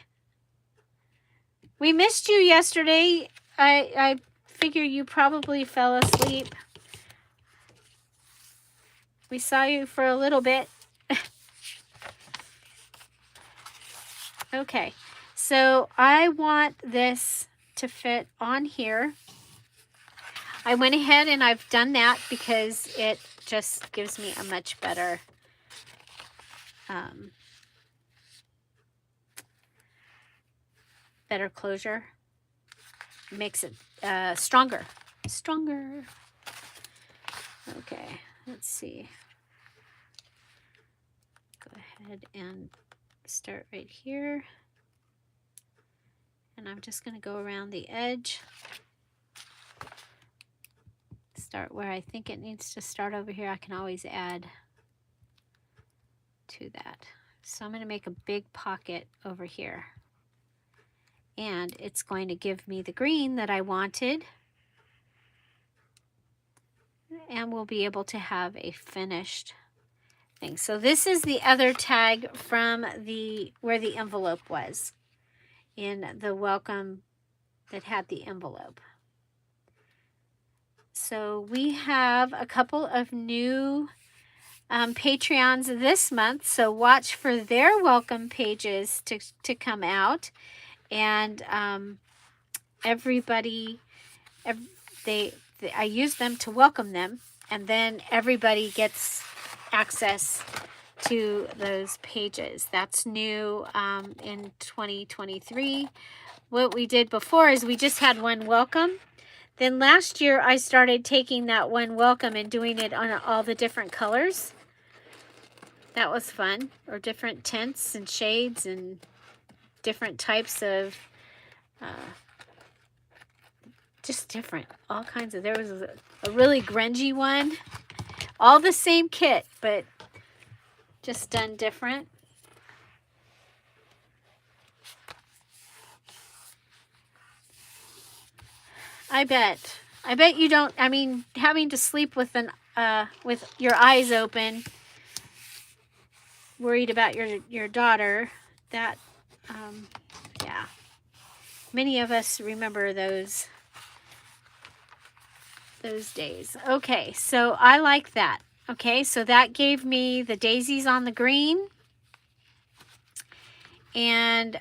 We missed you yesterday. I figure you probably fell asleep. We saw you for a little bit. Okay, so I want this to fit on here. I went ahead and I've done that because it just gives me a much better better closure. Makes it stronger. Stronger. Okay, let's see. Go ahead and start right here. And I'm just going to go around the edge. Start where I think it needs to start over here. I can always add to that. So I'm going to make a big pocket over here. And it's going to give me the green that I wanted. And we'll be able to have a finished thing. So this is the other tag from where the envelope was, in the welcome that had the envelope. So we have a couple of new Patreons this month, so watch for their welcome pages to come out. And everybody, I use them to welcome them, and then everybody gets access to those pages. That's new in 2023. What we did before is we just had one welcome. Then last year I started taking that one welcome and doing it on all the different colors. That was fun. Or different tints and shades and different types of just different, all kinds of. There was a really grungy one. All the same kit, but just done different. I bet you don't. I mean, having to sleep with with your eyes open, worried about your daughter. That, yeah. Many of us remember those days. Okay, so I like that. Okay, so that gave me the daisies on the green. And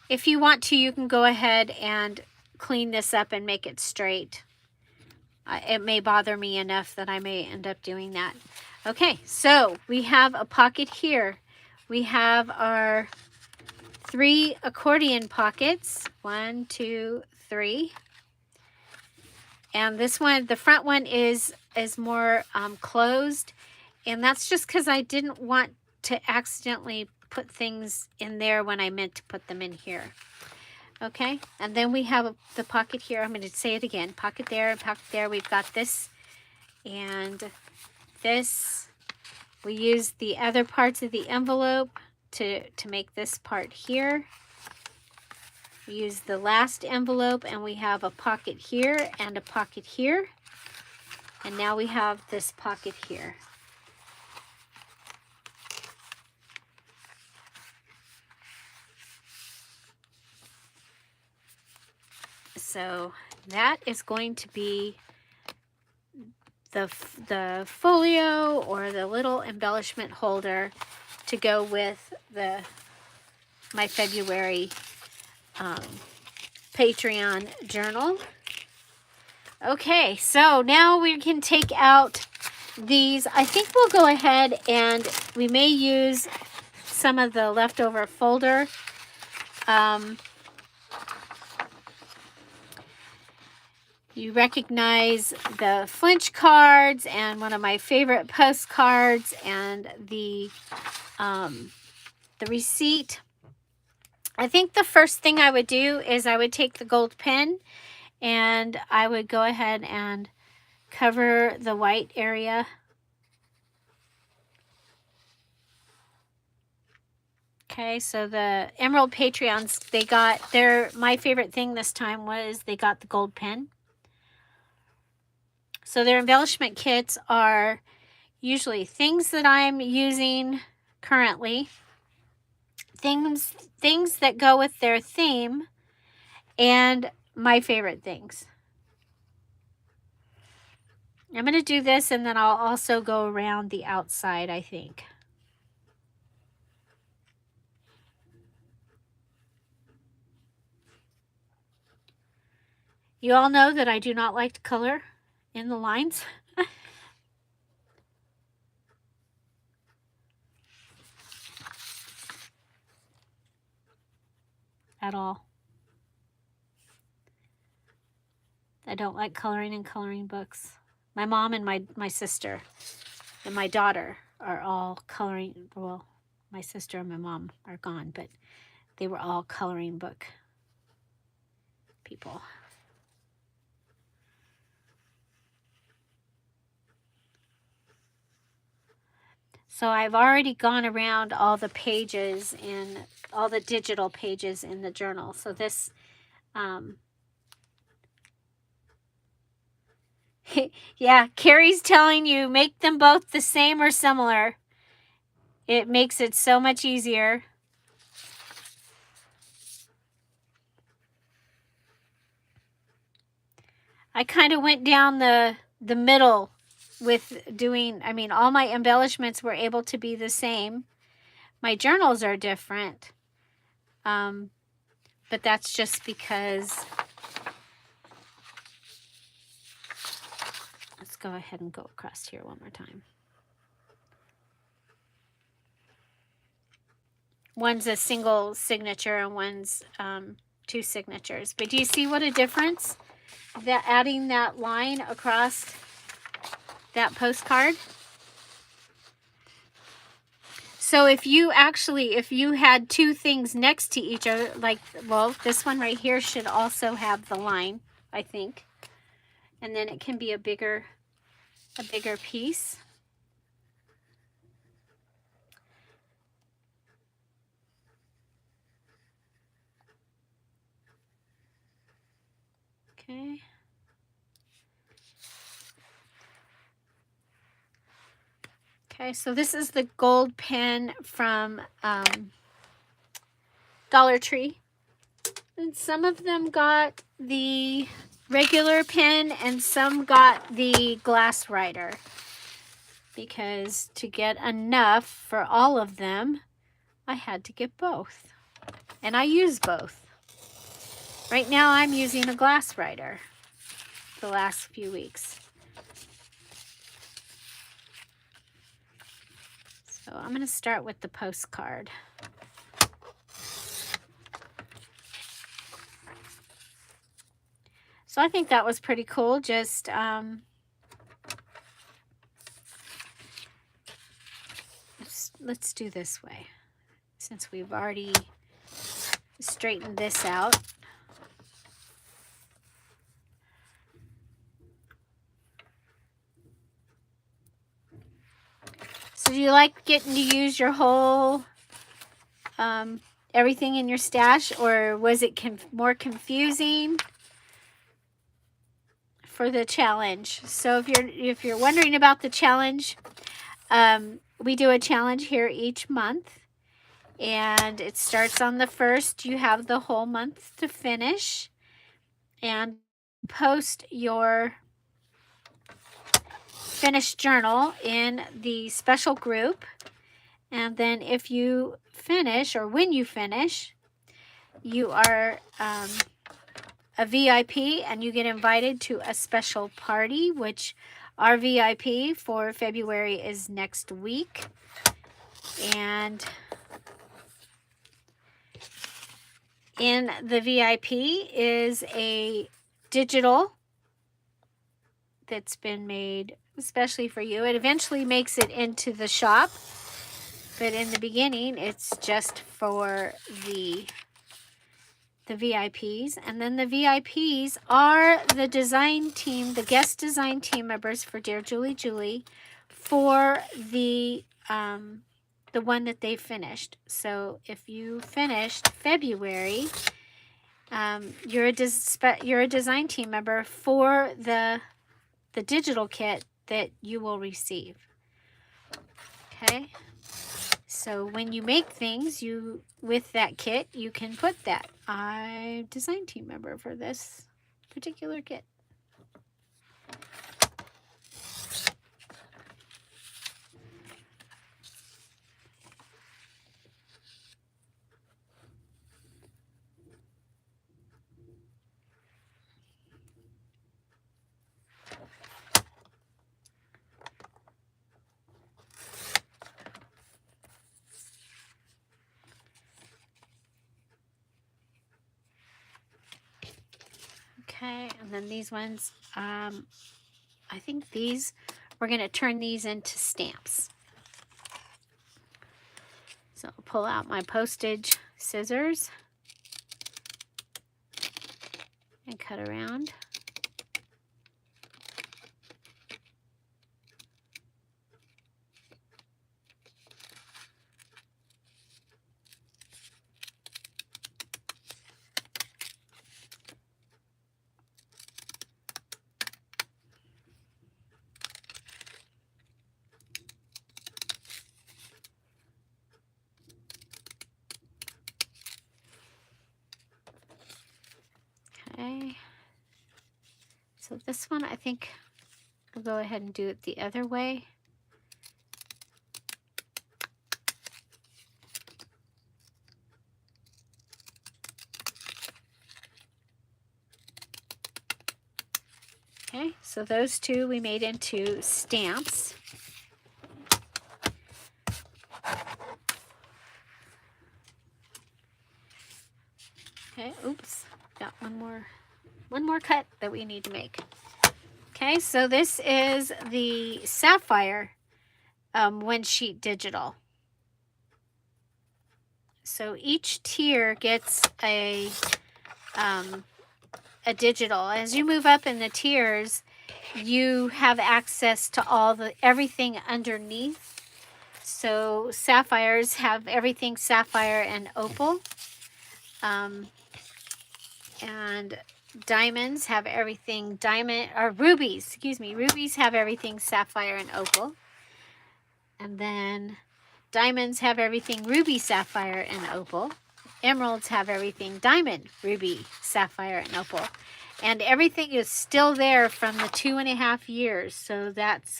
if you want to, you can go ahead and clean this up and make it straight. It may bother me enough that I may end up doing that. Okay, so we have a pocket here. We have our 3 accordion pockets. 1, 2, 3. And this one, the front one is more closed. And that's just because I didn't want to accidentally put things in there when I meant to put them in here. Okay, and then we have the pocket here. I'm going to say it again. Pocket there and pocket there. We've got this and this. We used the other parts of the envelope to make this part here. We used the last envelope, and we have a pocket here and a pocket here. And now we have this pocket here. So that is going to be the folio or the little embellishment holder to go with my February Patreon journal. Okay, so now we can take out these. I think we'll go ahead and we may use some of the leftover folder. You recognize the flinch cards and one of my favorite postcards and the receipt. I think the first thing I would do is I would take the gold pen and I would go ahead and cover the white area. Okay, so the Emerald Patreons, my favorite thing this time was they got the gold pen. So their embellishment kits are usually things that I'm using currently, things that go with their theme, and my favorite things. I'm going to do this, and then I'll also go around the outside, I think. You all know that I do not like to color in the lines. At all. I don't like coloring in coloring books. My mom and my sister and my daughter are all coloring. Well, my sister and my mom are gone, but they were all coloring book people. So I've already gone around all the pages in all the digital pages in the journal. So this, yeah, Carrie's telling you, make them both the same or similar. It makes it so much easier. I kind of went down the middle with doing, I mean, all my embellishments were able to be the same. My journals are different. But that's just because, let's go ahead and go across here one more time. One's a single signature and one's 2 signatures. But do you see what a difference that adding that line across that postcard? So if you had 2 things next to each other, like, well, this one right here should also have the line, I think. And then it can be a bigger piece. Okay. Okay, so this is the gold pen from Dollar Tree. And some of them got the regular pen and some got the glass writer. Because to get enough for all of them, I had to get both. And I use both. Right now I'm using a glass writer the last few weeks. So I'm going to start with the postcard. So I think that was pretty cool. Just let's do this way, since we've already straightened this out. So do you like getting to use your whole everything in your stash, or was it more confusing for the challenge? So if you're wondering about the challenge, we do a challenge here each month, and it starts on the 1st. You have the whole month to finish and post your finished journal in the special group. And then if you finish, or when you finish, you are a VIP and you get invited to a special party, which our VIP for February is next week. And in the VIP is a digital that's been made especially for you. It eventually makes it into the shop, but in the beginning it's just for the VIPs. And then the VIPs are the design team, the guest design team members for Dear Julie Julie, for the one that they finished. So if you finished February, you're a design team member for the digital kit that you will receive. Okay. So when you make things, with that kit, you can put that I'm design team member for this particular kit. Okay, and then these ones, I think these, we're going to turn these into stamps. So I'll pull out my postage scissors and cut around. Okay, so this one I think I'll go ahead and do it the other way. Okay, so those two we made into stamps. Okay, oops, got one more cut that we need to make. Okay, so this is the sapphire one sheet digital. So each tier gets a digital. As you move up in the tiers, you have access to everything underneath. So sapphires have everything sapphire and opal. And diamonds have everything rubies, excuse me, rubies have everything sapphire and opal. And then diamonds have everything ruby, sapphire, and opal. Emeralds have everything diamond, ruby, sapphire, and opal. And everything is still there from the 2.5 years. So that's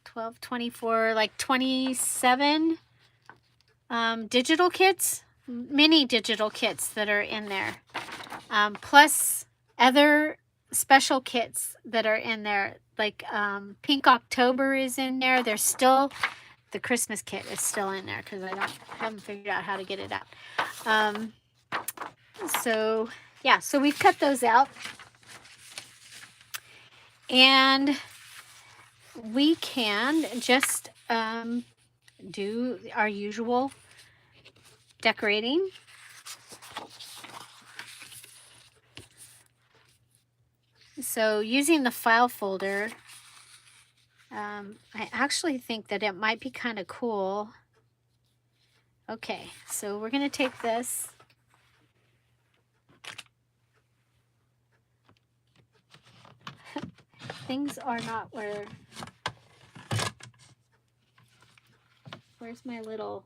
12, 24, like 27 digital kits, mini digital kits that are in there. Plus other special kits that are in there, like Pink October is in there. There's still, the Christmas kit is still in there because I haven't figured out how to get it out. So yeah, so we've cut those out. And we can just do our usual decorating. So using the file folder, I actually think that it might be kind of cool. Okay, so we're going to take this. Things are not where... Where's my little...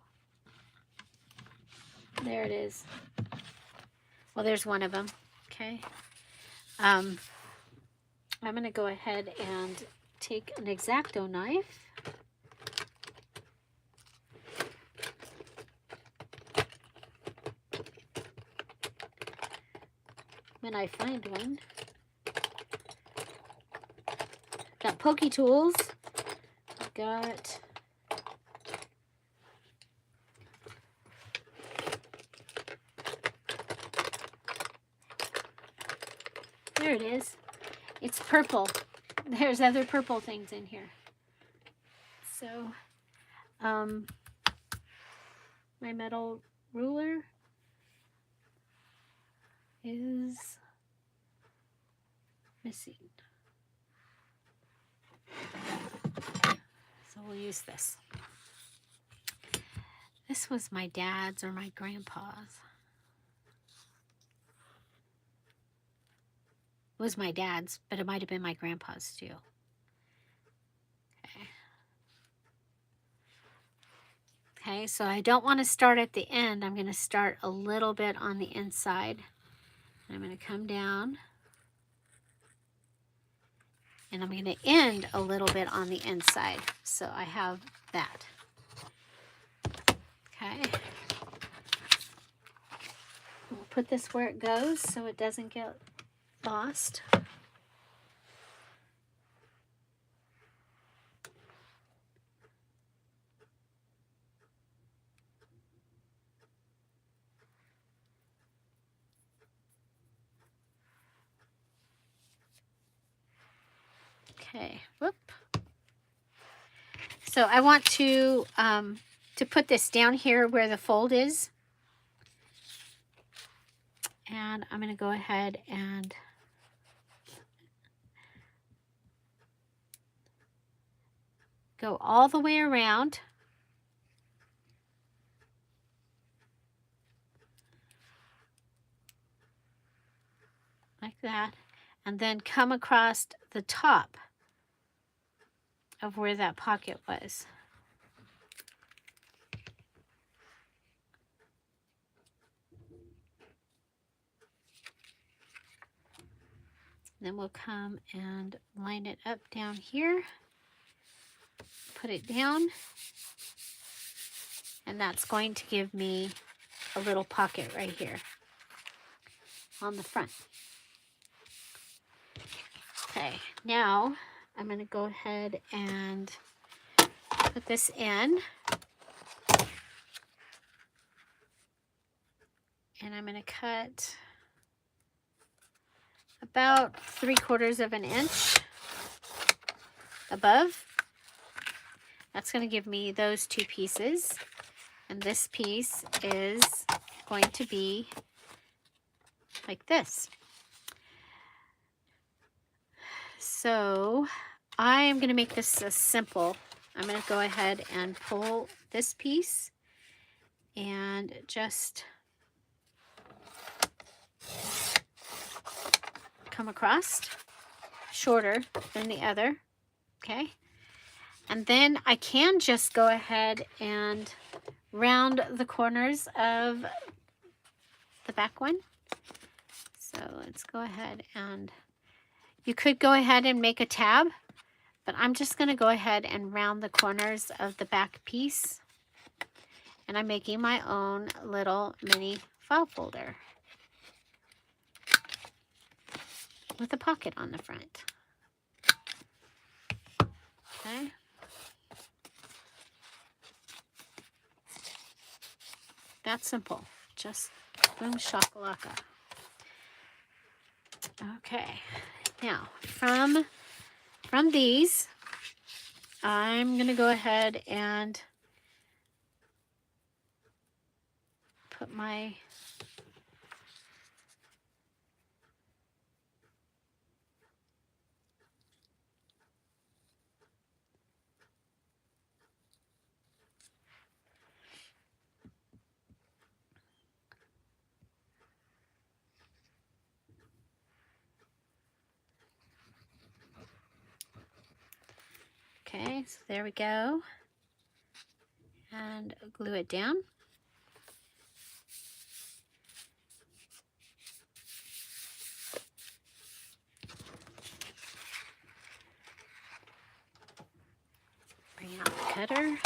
There it is. Well, there's one of them. Okay. I'm going to go ahead and take an X-Acto knife. When I find one. Got pokey tools. Got... There it is. It's purple. There's other purple things in here. So, my metal ruler is missing. So we'll use this. This was my dad's or my grandpa's. It was my dad's, but it might have been my grandpa's too. Okay. Okay, so I don't want to start at the end. I'm going to start a little bit on the inside. I'm going to come down. And I'm going to end a little bit on the inside. So I have that. Okay. We'll put this where it goes so it doesn't get lost. Okay, whoop. So I want to put this down here where the fold is. And I'm going to go ahead and go all the way around. Like that. And then come across the top of where that pocket was. Then we'll come and line it up down here. Put it down. And that's going to give me a little pocket right here on the front. Okay, now I'm going to go ahead and put this in. And I'm going to cut about 3/4 of an inch above. That's going to give me those two pieces. And this piece is going to be like this. So I'm going to make this simple. I'm going to go ahead and pull this piece and just come across, shorter than the other. Okay. And then I can just go ahead and round the corners of the back one. So let's go ahead and, you could go ahead and make a tab, but I'm just going to go ahead and round the corners of the back piece. And I'm making my own little mini file folder with a pocket on the front. Okay. That's simple. Just boom shakalaka. Okay. Now from these, I'm going to go ahead and put my okay, so there we go. And glue it down. Bring out the cutter.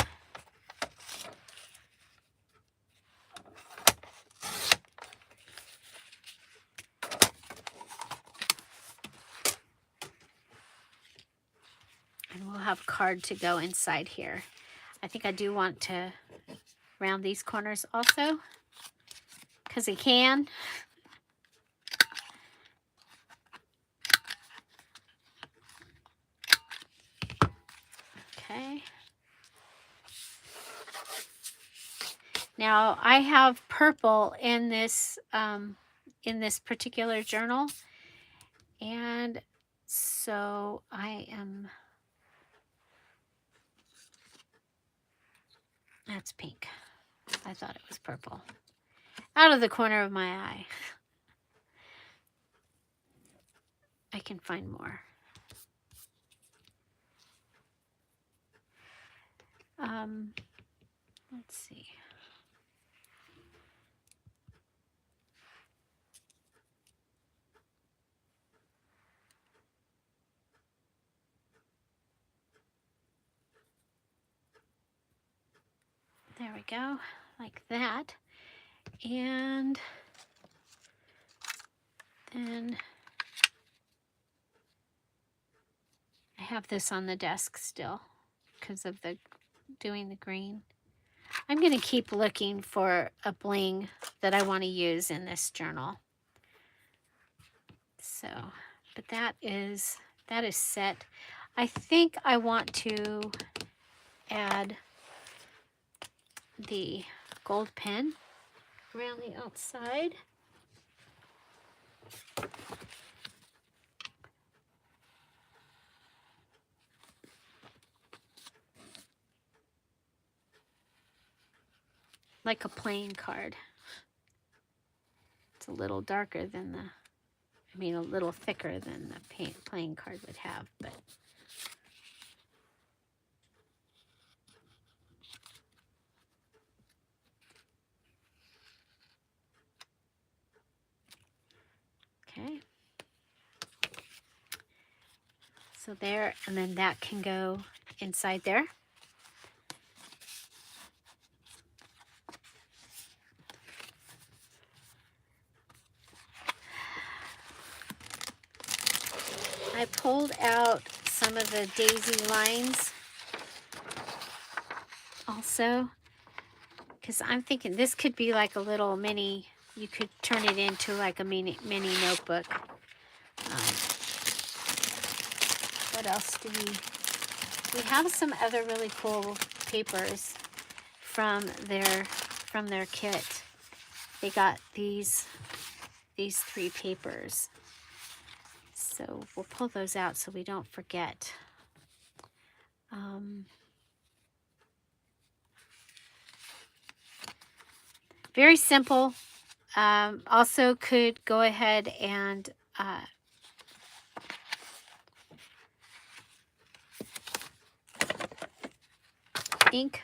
And we'll have card to go inside here. I think I do want to round these corners also, because I can. Okay. Now I have purple in this particular journal, and so I am. That's pink. I thought it was purple. Out of the corner of my eye. I can find more. Let's see. There we go, like that. And then I have this on the desk still because of the doing the green. I'm going to keep looking for a bling that I want to use in this journal. So, but that is set. I think I want to add the gold pen around the outside. Like a playing card. It's a little darker than the, I mean, a little thicker than the playing card would have, but okay. So there, and then that can go inside there. I pulled out some of the daisy lines also, because I'm thinking this could be like a little mini, you could turn it into like a mini notebook. What else do we have some other really cool papers from their kit. They got these 3 papers. So we'll pull those out so we don't forget. Very simple. Also could go ahead and ink.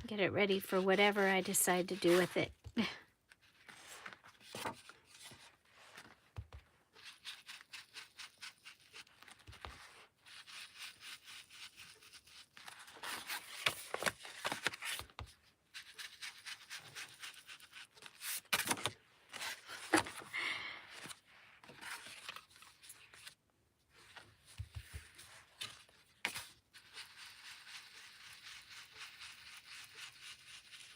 Get it ready for whatever I decide to do with it.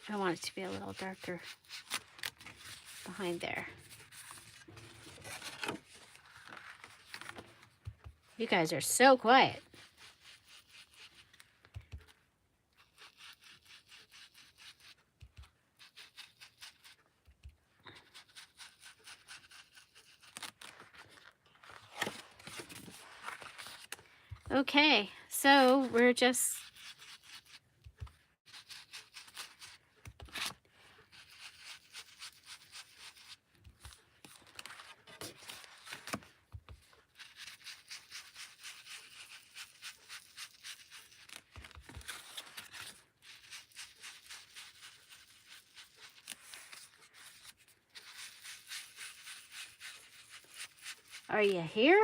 I want it to be a little darker behind there. You guys are so quiet. Okay, so we're just Are you here?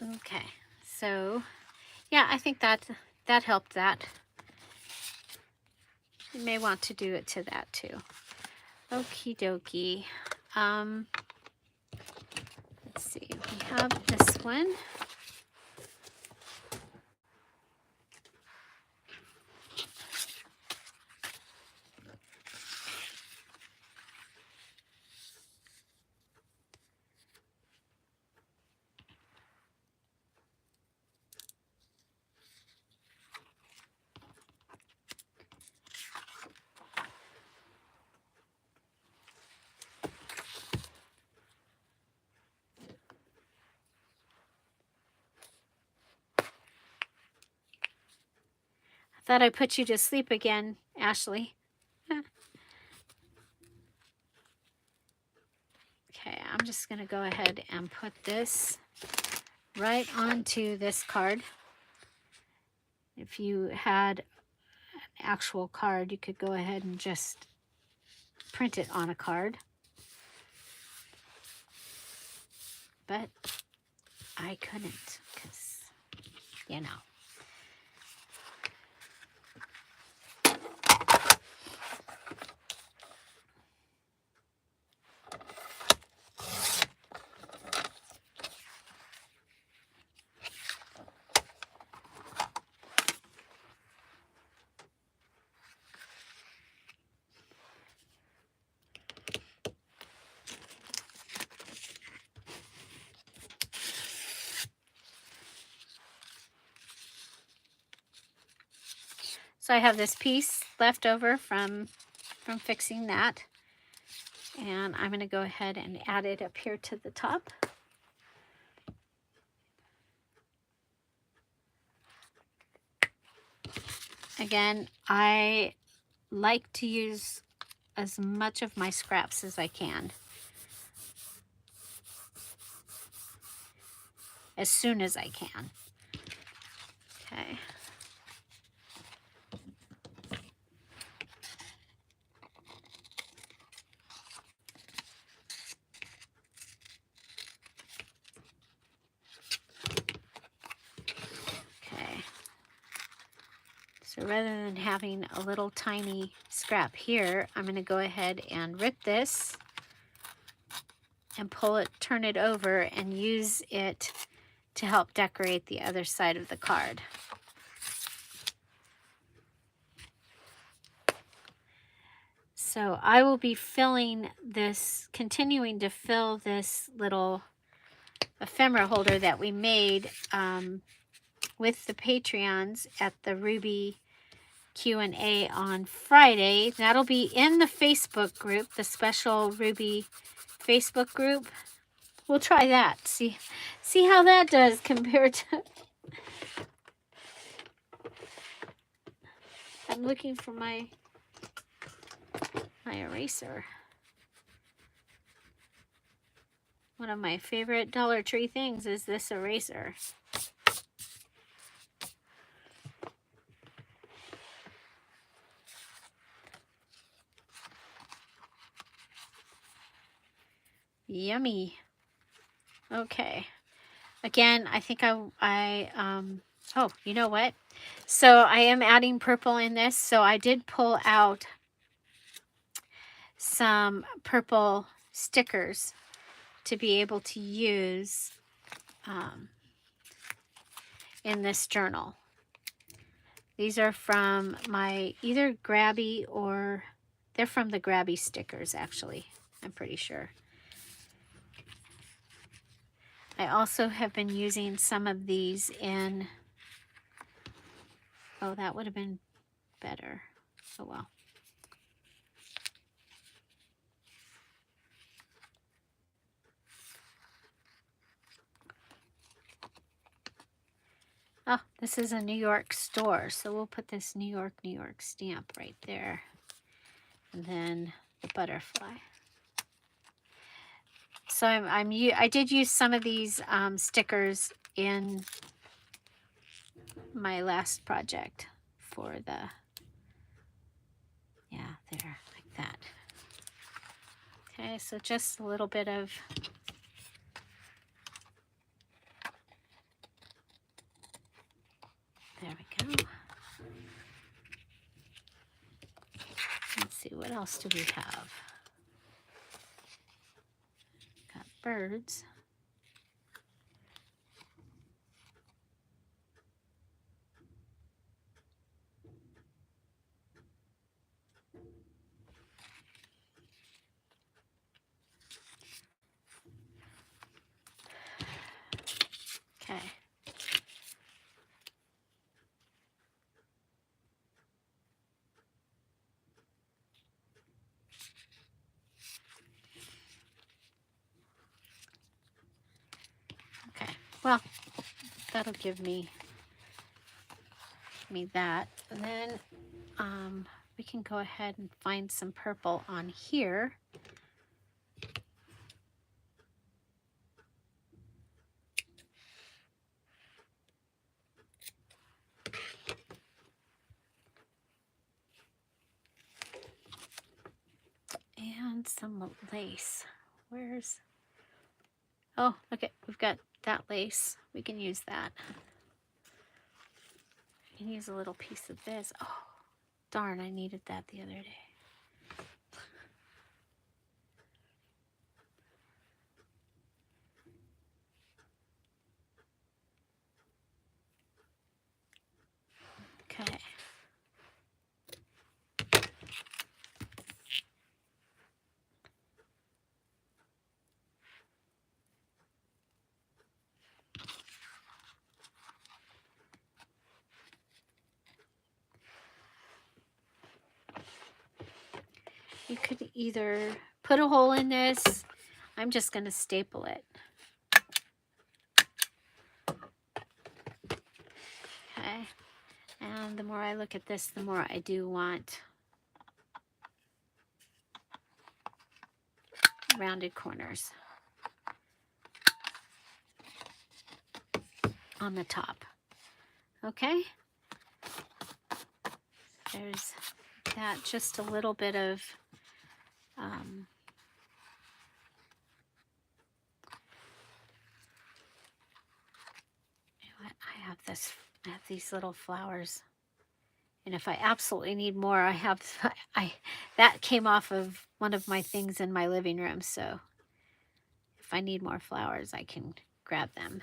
Okay, so yeah, I think that helped that. You may want to do it to that too. Okie dokie. Let's see, we have this one. Thought I put you to sleep again, Ashley. Okay, I'm just going to go ahead and put this right onto this card. If you had an actual card, you could go ahead and just print it on a card. But I couldn't because, you know. So I have this piece left over from fixing that. And I'm going to go ahead and add it up here to the top. Again, I like to use as much of my scraps as I can. As soon as I can. Okay. So rather than having a little tiny scrap here, I'm going to go ahead and rip this and pull it, turn it over, and use it to help decorate the other side of the card. So I will be filling this, continuing to fill this little ephemera holder that we made with the Patreons at the Ruby Q&A on Friday. That'll be in the Facebook group, the special Ruby Facebook group. We'll try that. See how that does compared to... I'm looking for my eraser. One of my favorite Dollar Tree things is this eraser. Yummy. Okay. Again, I think oh, you know what? So I am adding purple in this. So I did pull out some purple stickers to be able to use in this journal. These are from my either Grabby or they're from the Grabby stickers, actually. I'm pretty sure. I also have been using some of these in... Oh, that would have been better. Oh, well. Oh, this is a New York store, so we'll put this New York stamp right there. And then the butterfly. So I did use some of these stickers in my last project for the, yeah, there, like that. Okay, so just a little bit of there we go. Let's see, what else do we have? Got birds. Okay. Okay, well, that'll give me that. And then we can go ahead and find some purple on here. lace. Where's... Oh, okay. We've got that lace. We can use that. We can use a little piece of this. Oh, darn. I needed that the other day. Okay. You could either put a hole in this. I'm just going to staple it. Okay. And the more I look at this, the more I do want rounded corners on the top. Okay. There's that, just a little bit of you know what? I have these little flowers. And if I absolutely need more, that came off of one of my things in my living room. So if I need more flowers, I can grab them.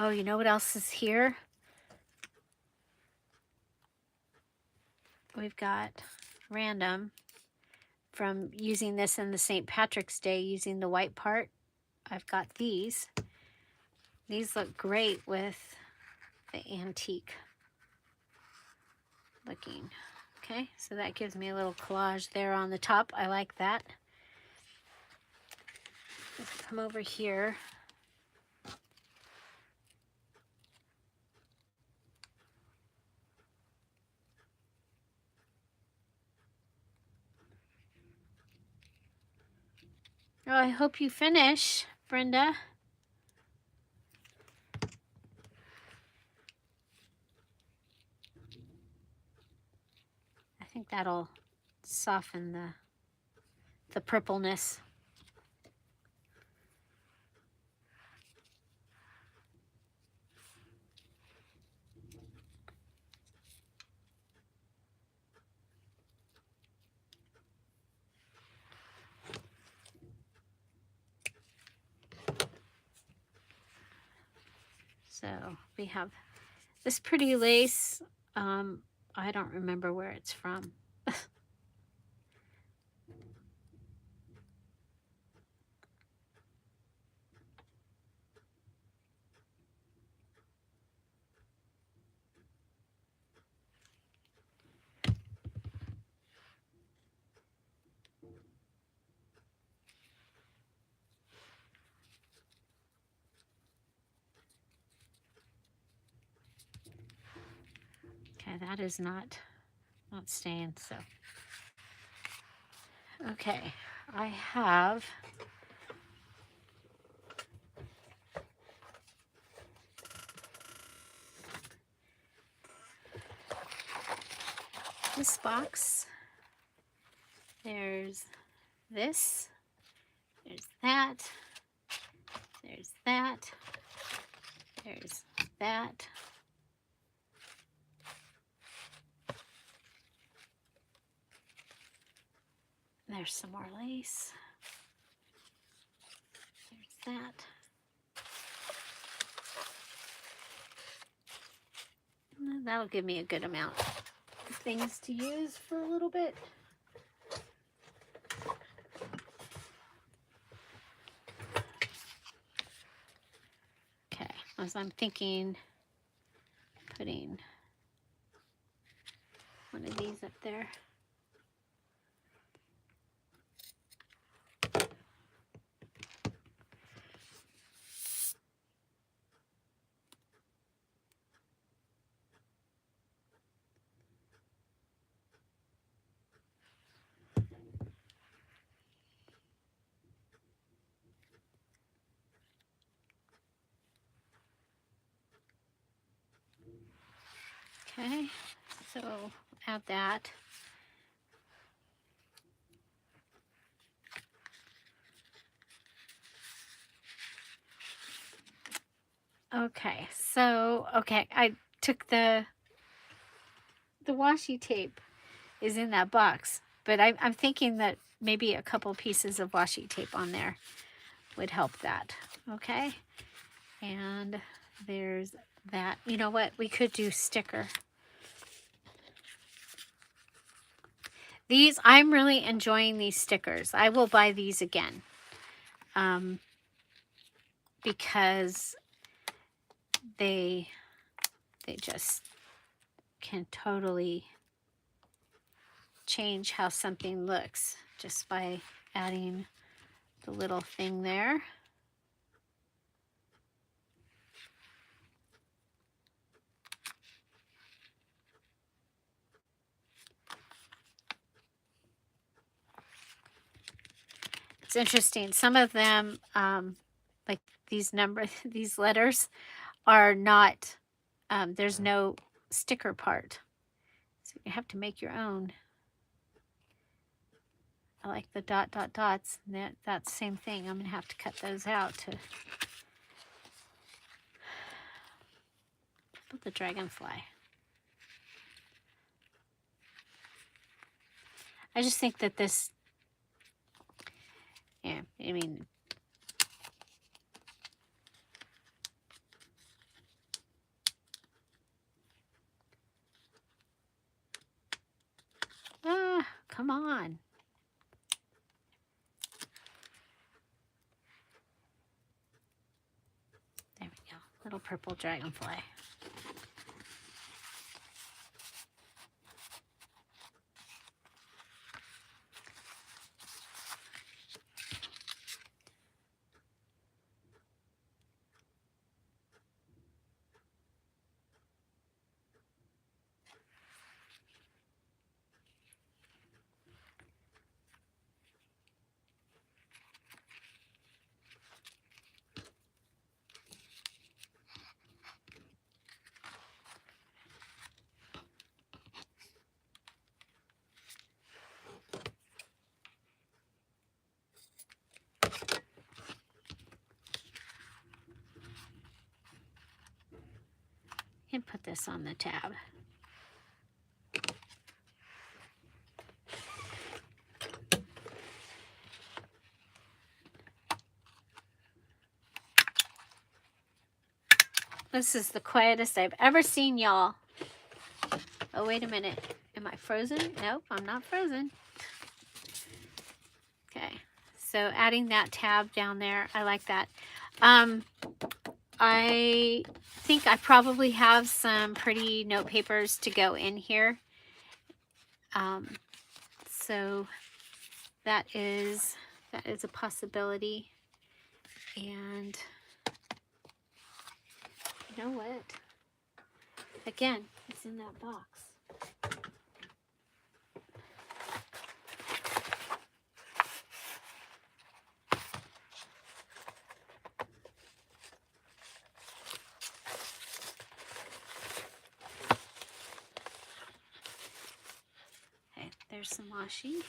Oh, you know what else is here? We've got random from using this in the St. Patrick's Day, using the white part. I've got these. These look great with the antique looking. Okay, so that gives me a little collage there on the top. I like that. Let's come over here. Oh, I hope you finish, Brenda. I think that'll soften the purpleness. So we have this pretty lace. I don't remember where it's from. Okay, that is not staying, so. Okay, I have this box. There's this. There's that. There's that. There's that. There's some more lace. There's that. And that'll give me a good amount of things to use for a little bit. Okay, as I'm thinking, putting one of these up there. Okay, so add that. Okay, so, okay, I took the washi tape is in that box, but I'm thinking that maybe a couple pieces of washi tape on there would help that. Okay, and there's that. You know what? We could do sticker. These, I'm really enjoying these stickers. I will buy these again because they just can totally change how something looks just by adding the little thing there. It's interesting. Some of them, like these these letters are not, there's no sticker part. So you have to make your own. I like the dot, dot, dots. That's the same thing. I'm going to have to cut those out to put the dragonfly. I just think that this, yeah, I mean, come on. There we go. Little purple dragonfly. And put this on the tab. This is the quietest I've ever seen y'all. Oh, wait a minute. Am I frozen? Nope, I'm not frozen. Okay, so adding that tab down there, I like that. I think I probably have some pretty note papers to go in here. So that is a possibility. And you know what? Again, it's in that box. Okay, there's some washi.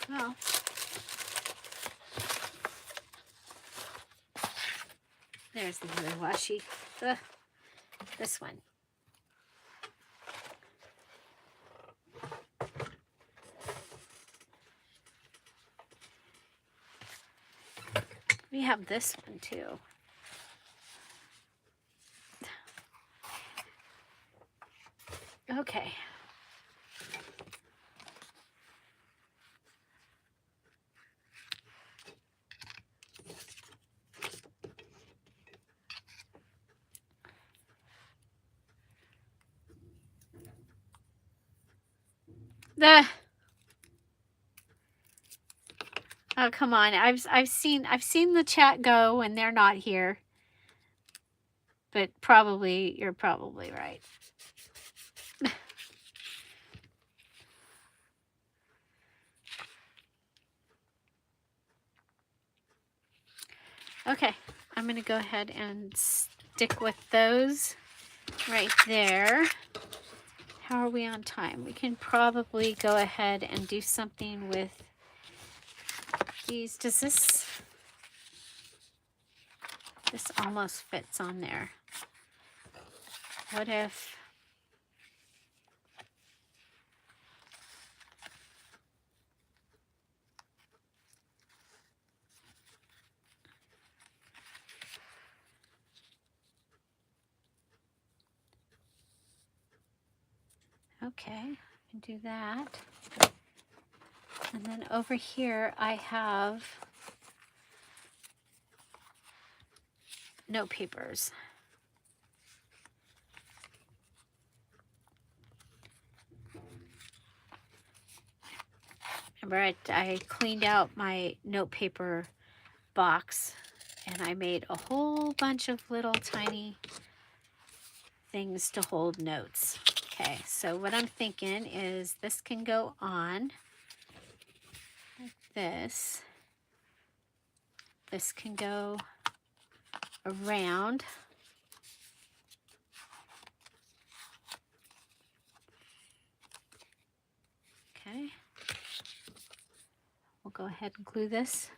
Well, there's the other washi. This one. We have this one too. Okay. Oh, come on. I've seen the chat go when they're not here. But you're probably right. Okay, I'm going to go ahead and stick with those right there. How are we on time? We can probably go ahead and do something with these. Does this almost fits on there. What if... Okay, I can do that. And then over here I have note papers. Remember, I cleaned out my note paper box and I made a whole bunch of little tiny things to hold notes. Okay, so what I'm thinking is this can go on like this. This can go around. Okay. We'll go ahead and glue this.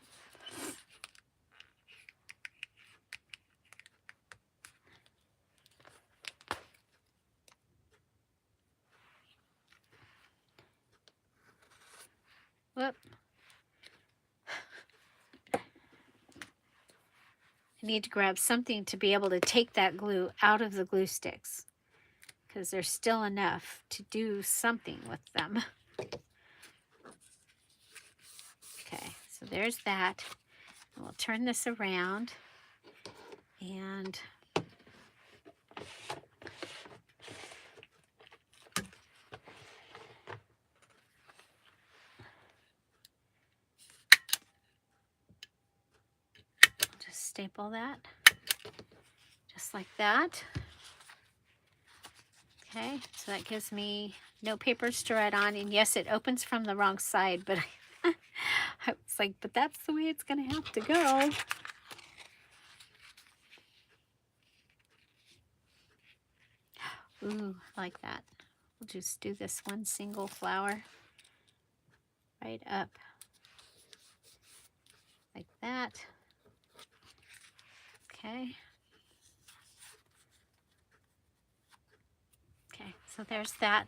Whoop. I need to grab something to be able to take that glue out of the glue sticks because there's still enough to do something with them. Okay, so there's that. And we'll turn this around and just staple that just like that. Okay, so that gives me note papers to write on. And yes, it opens from the wrong side, but I was like, but that's the way it's going to have to go. Ooh, I like that. We'll just do this one single flower right up like that. Okay. Okay, so there's that.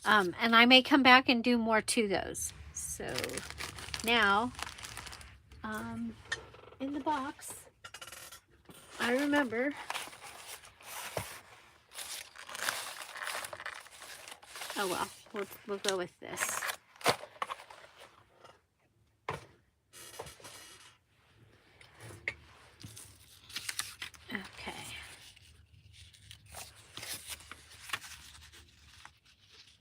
And I may come back and do more to those. So now, in the box, I remember oh well, we'll go with this. Okay.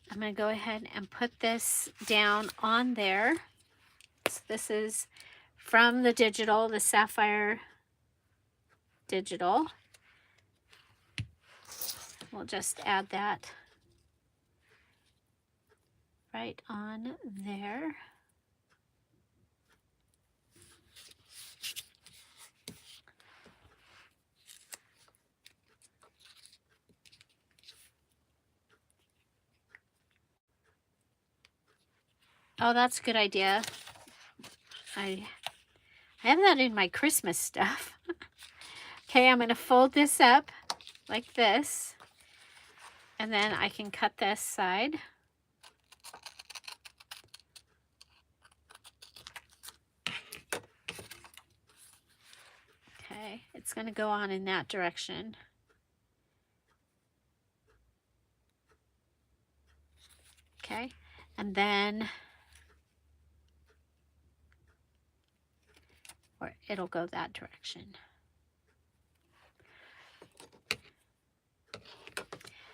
I'm going to go ahead and put this down on there. So this is from the digital, the Sapphire Digital. We'll just add that right on there. Oh, that's a good idea. I have that in my Christmas stuff. Okay, I'm going to fold this up like this. And then I can cut this side. Okay, it's going to go on in that direction. Okay, and then or it'll go that direction.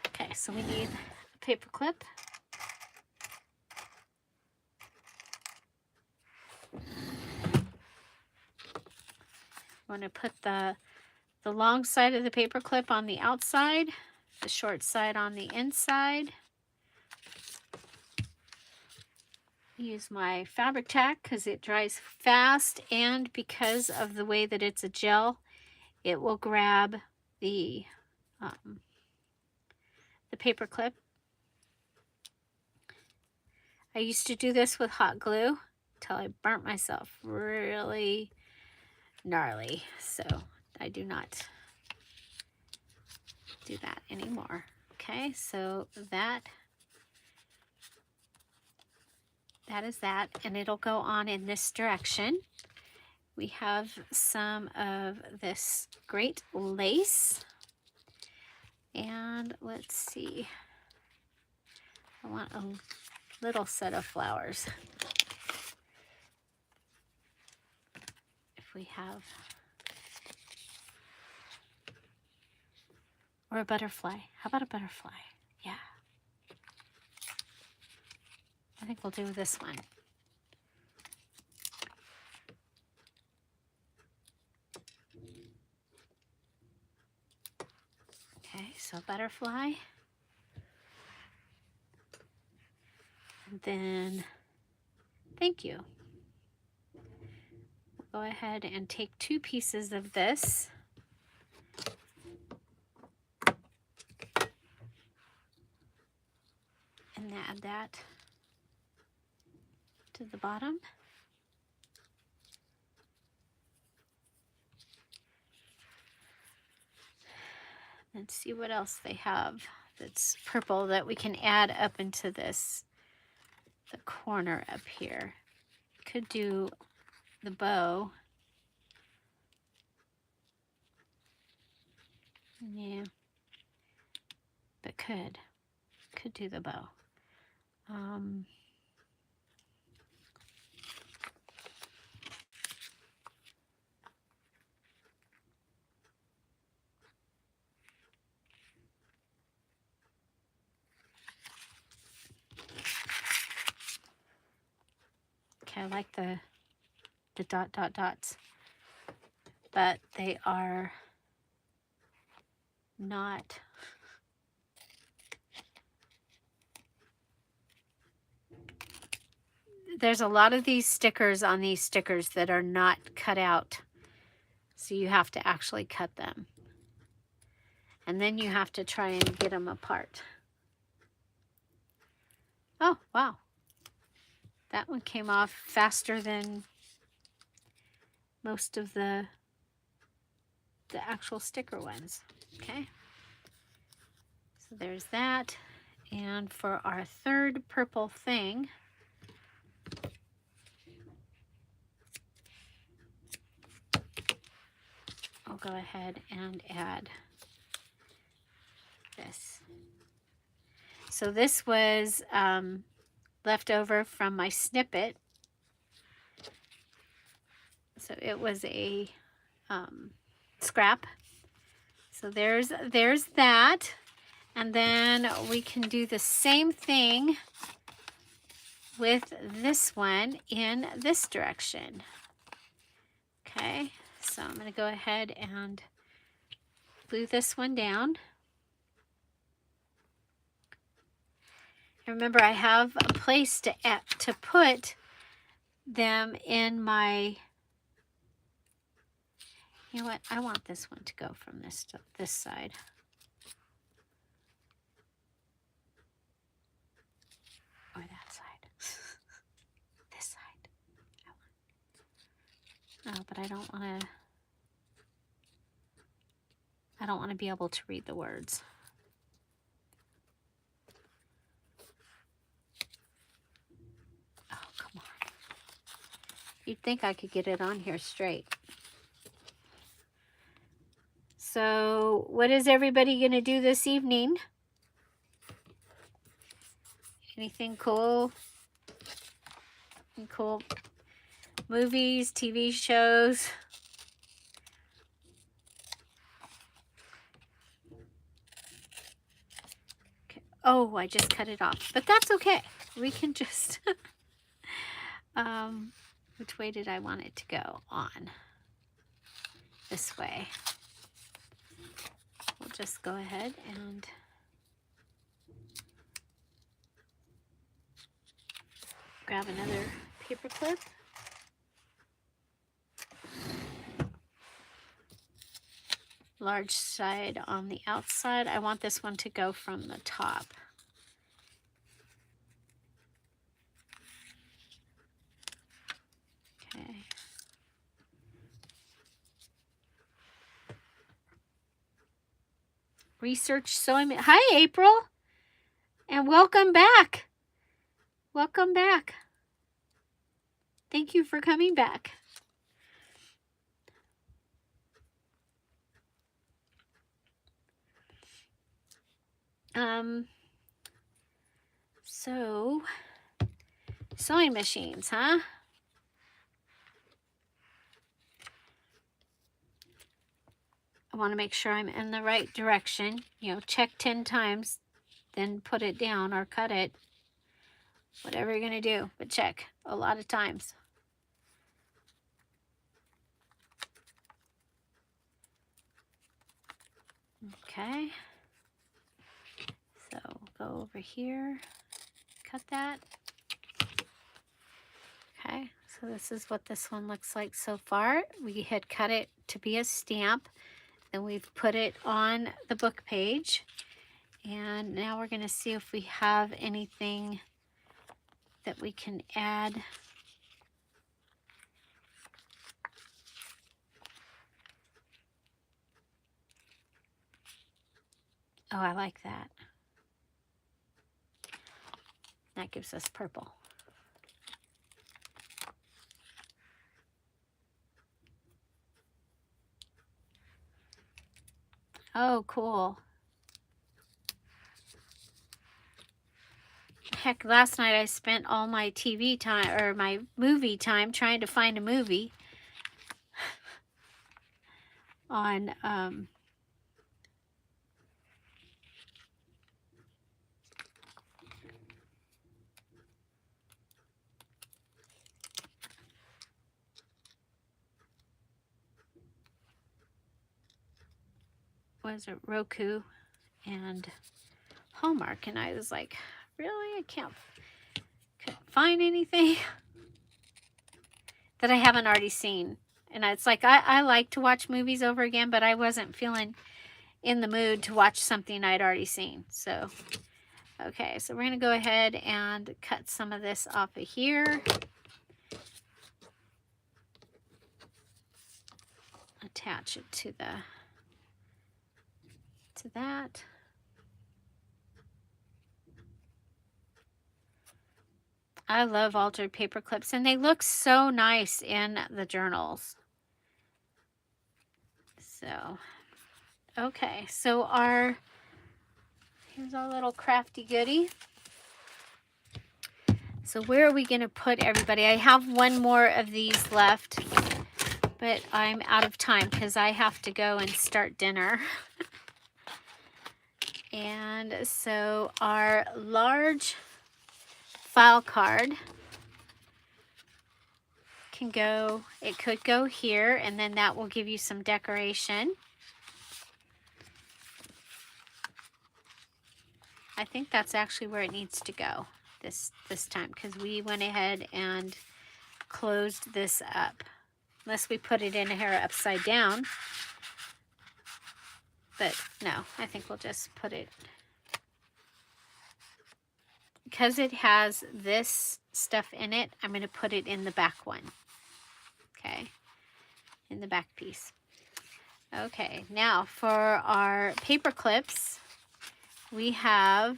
Okay, so we need a paper clip. going to put the long side of the paper clip on the outside, the short side on the inside. Use my fabric tack because it dries fast, and because of the way that it's a gel, it will grab the paper clip. I used to do this with hot glue till I burnt myself really gnarly, so I do not do that anymore. Okay, so that is that, and it'll go on in this direction. We have some of this great lace, and let's see, I want a little set of flowers. If we have, or a butterfly. How about a butterfly? Yeah. I think we'll do this one. Okay, so butterfly. And then, thank you. We'll go ahead and take 2 pieces of this. And add that to the bottom. And see what else they have that's purple that we can add up into this, the corner up here. Could do the bow. Yeah, but could do the bow. Okay, I like the dots, but they are not. There's a lot of these stickers on these stickers that are not cut out, so you have to actually cut them, and then you have to try and get them apart. Oh, wow. That one came off faster than most of the actual sticker ones. Okay. So there's that. And for our third purple thing, I'll go ahead and add this. So this was left over from my snippet. So it was a scrap. So there's that. And then we can do the same thing with this one in this direction. Okay, so I'm going to go ahead and glue this one down. Remember, I have a place to put them in my, you know what, I want this one to go from this to this side. Or that side. This side. Oh, but I don't want to be able to read the words. Oh, come on. You'd think I could get it on here straight. So, what is everybody going to do this evening? Anything cool? Any cool movies, TV shows? Okay. Oh, I just cut it off, but that's okay. We can just, which way did I want it to go? On. this way. We'll just go ahead and grab another paper clip. Large side on the outside. I want this one to go from the top. Okay. Research sewing. Hi, April, and welcome back. Welcome back. Thank you for coming back. So sewing machines, huh? I want to make sure I'm in the right direction. You know, check 10 times, then put it down or cut it. Whatever you're going to do, but check a lot of times. Okay. So go over here, cut that. Okay, so this is what this one looks like so far. We had cut it to be a stamp, then we've put it on the book page. And now we're going to see if we have anything that we can add. Oh, I like that. That gives us purple. Oh, cool. Heck, last night I spent all my TV time, or my movie time, trying to find a movie on was it Roku and Hallmark, and I was like, really, I couldn't find anything that I haven't already seen. And it's like, I like to watch movies over again, but I wasn't feeling in the mood to watch something I'd already seen. So, okay, so we're going to go ahead and cut some of this off of here. Attach it to that. I love altered paper clips, and they look so nice in the journals. So, okay, so here's our little crafty goodie. So where are we going to put everybody? I have one more of these left, but I'm out of time because I have to go and start dinner. And so our large file card can go, it could go here, and then that will give you some decoration. I think that's actually where it needs to go this time, because we went ahead and closed this up. Unless we put it in here upside down. But no, I think we'll just put it, because it has this stuff in it, I'm going to put it in the back one. Okay, in the back piece. Okay, now for our paper clips, we have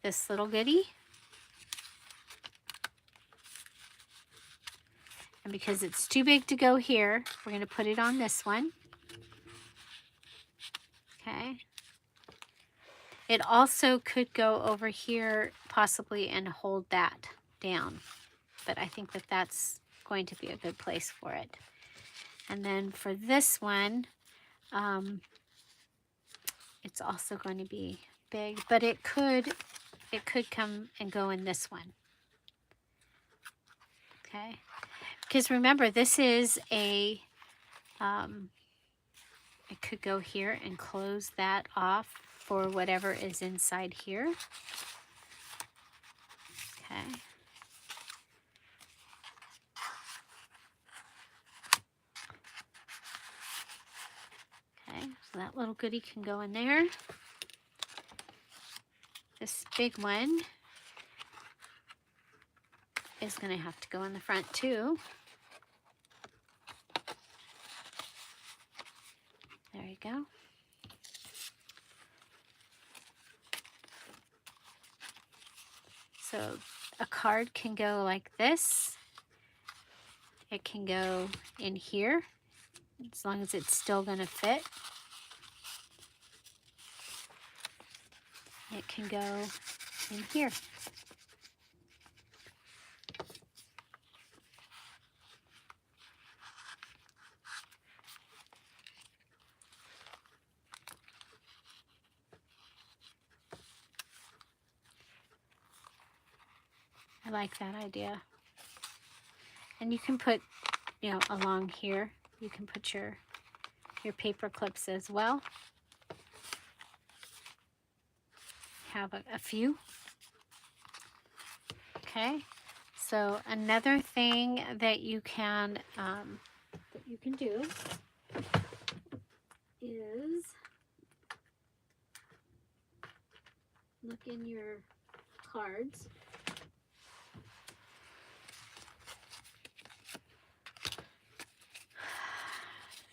this little goodie. And because it's too big to go here, we're going to put it on this one. Okay. It also could go over here possibly and hold that down. But I think that that's going to be a good place for it. And then for this one, it's also going to be big, but it could come and go in this one. Okay. Because remember, this is a It could go here and close that off for whatever is inside here. Okay. Okay, so that little goodie can go in there. This big one is going to have to go in the front too. There you go. So a card can go like this. It can go in here, as long as it's still going to fit. It can go in here. I like that idea. And you can put, you know, along here, you can put your paper clips as well. Have a few. Okay. So another thing that you can do is look in your cards.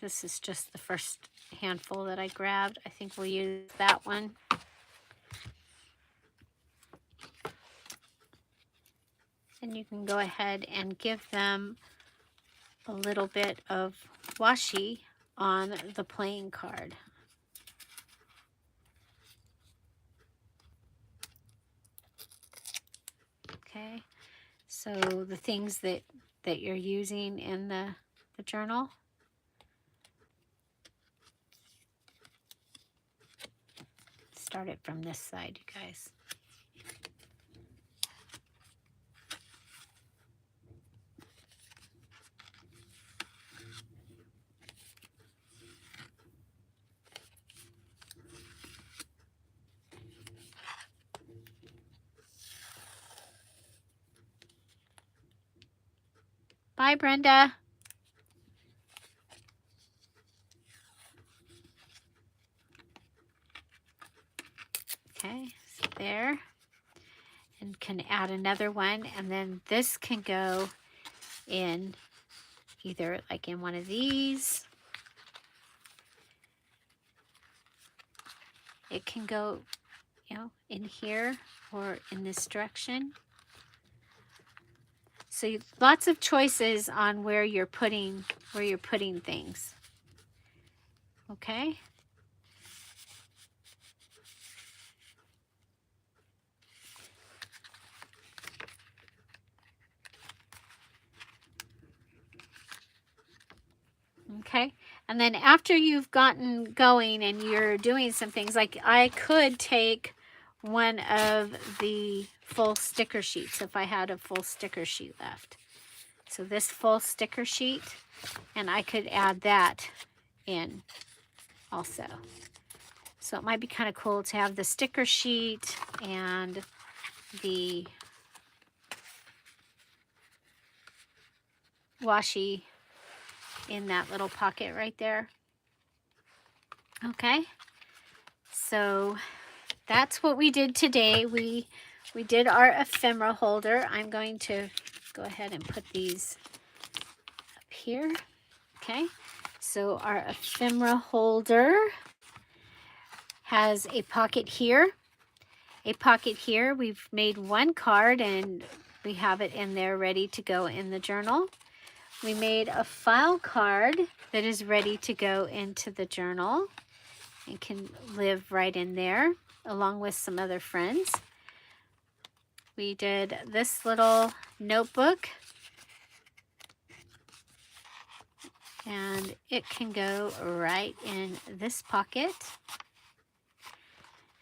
This is just the first handful that I grabbed. I think we'll use that one. And you can go ahead and give them a little bit of washi on the playing card. Okay, so the things that you're using in the journal. Start it from this side, you guys. Bye, Brenda. Okay, so there. And can add another one. And then this can go in either like in one of these. It can go, you know, in here or in this direction. So lots of choices on where you're putting things. Okay? Okay, and then after you've gotten going and you're doing some things, like I could take one of the full sticker sheets if I had a full sticker sheet left. So this full sticker sheet, and I could add that in also. So it might be kind of cool to have the sticker sheet and the washi in that little pocket right there. Okay, so that's what we did today. We did our ephemera holder. I'm going to go ahead and put these up here. Okay, so our ephemera holder has a pocket here, a pocket here. We've made one card and we have it in there ready to go in the journal. We made a file card that is ready to go into the journal and can live right in there along with some other friends. We did this little notebook and it can go right in this pocket.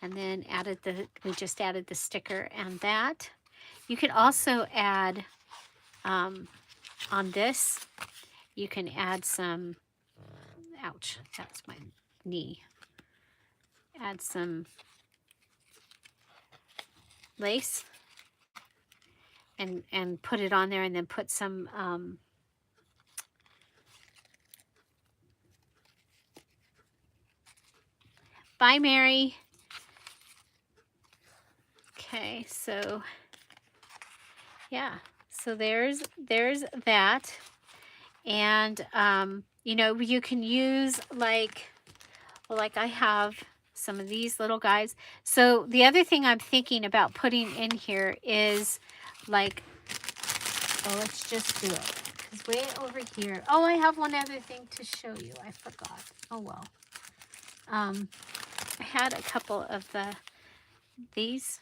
And then we just added the sticker and that. You could also add on this, you can add some ouch, that's my knee. Add some lace and put it on there, and then put some Bye, Mary. Okay, so yeah, so there's that. And you know, you can use like, well, like I have some of these little guys. So the other thing I'm thinking about putting in here is like, oh, let's just do it. Because way over here, oh, I have one other thing to show you. I forgot. Oh, well. I had a couple of these.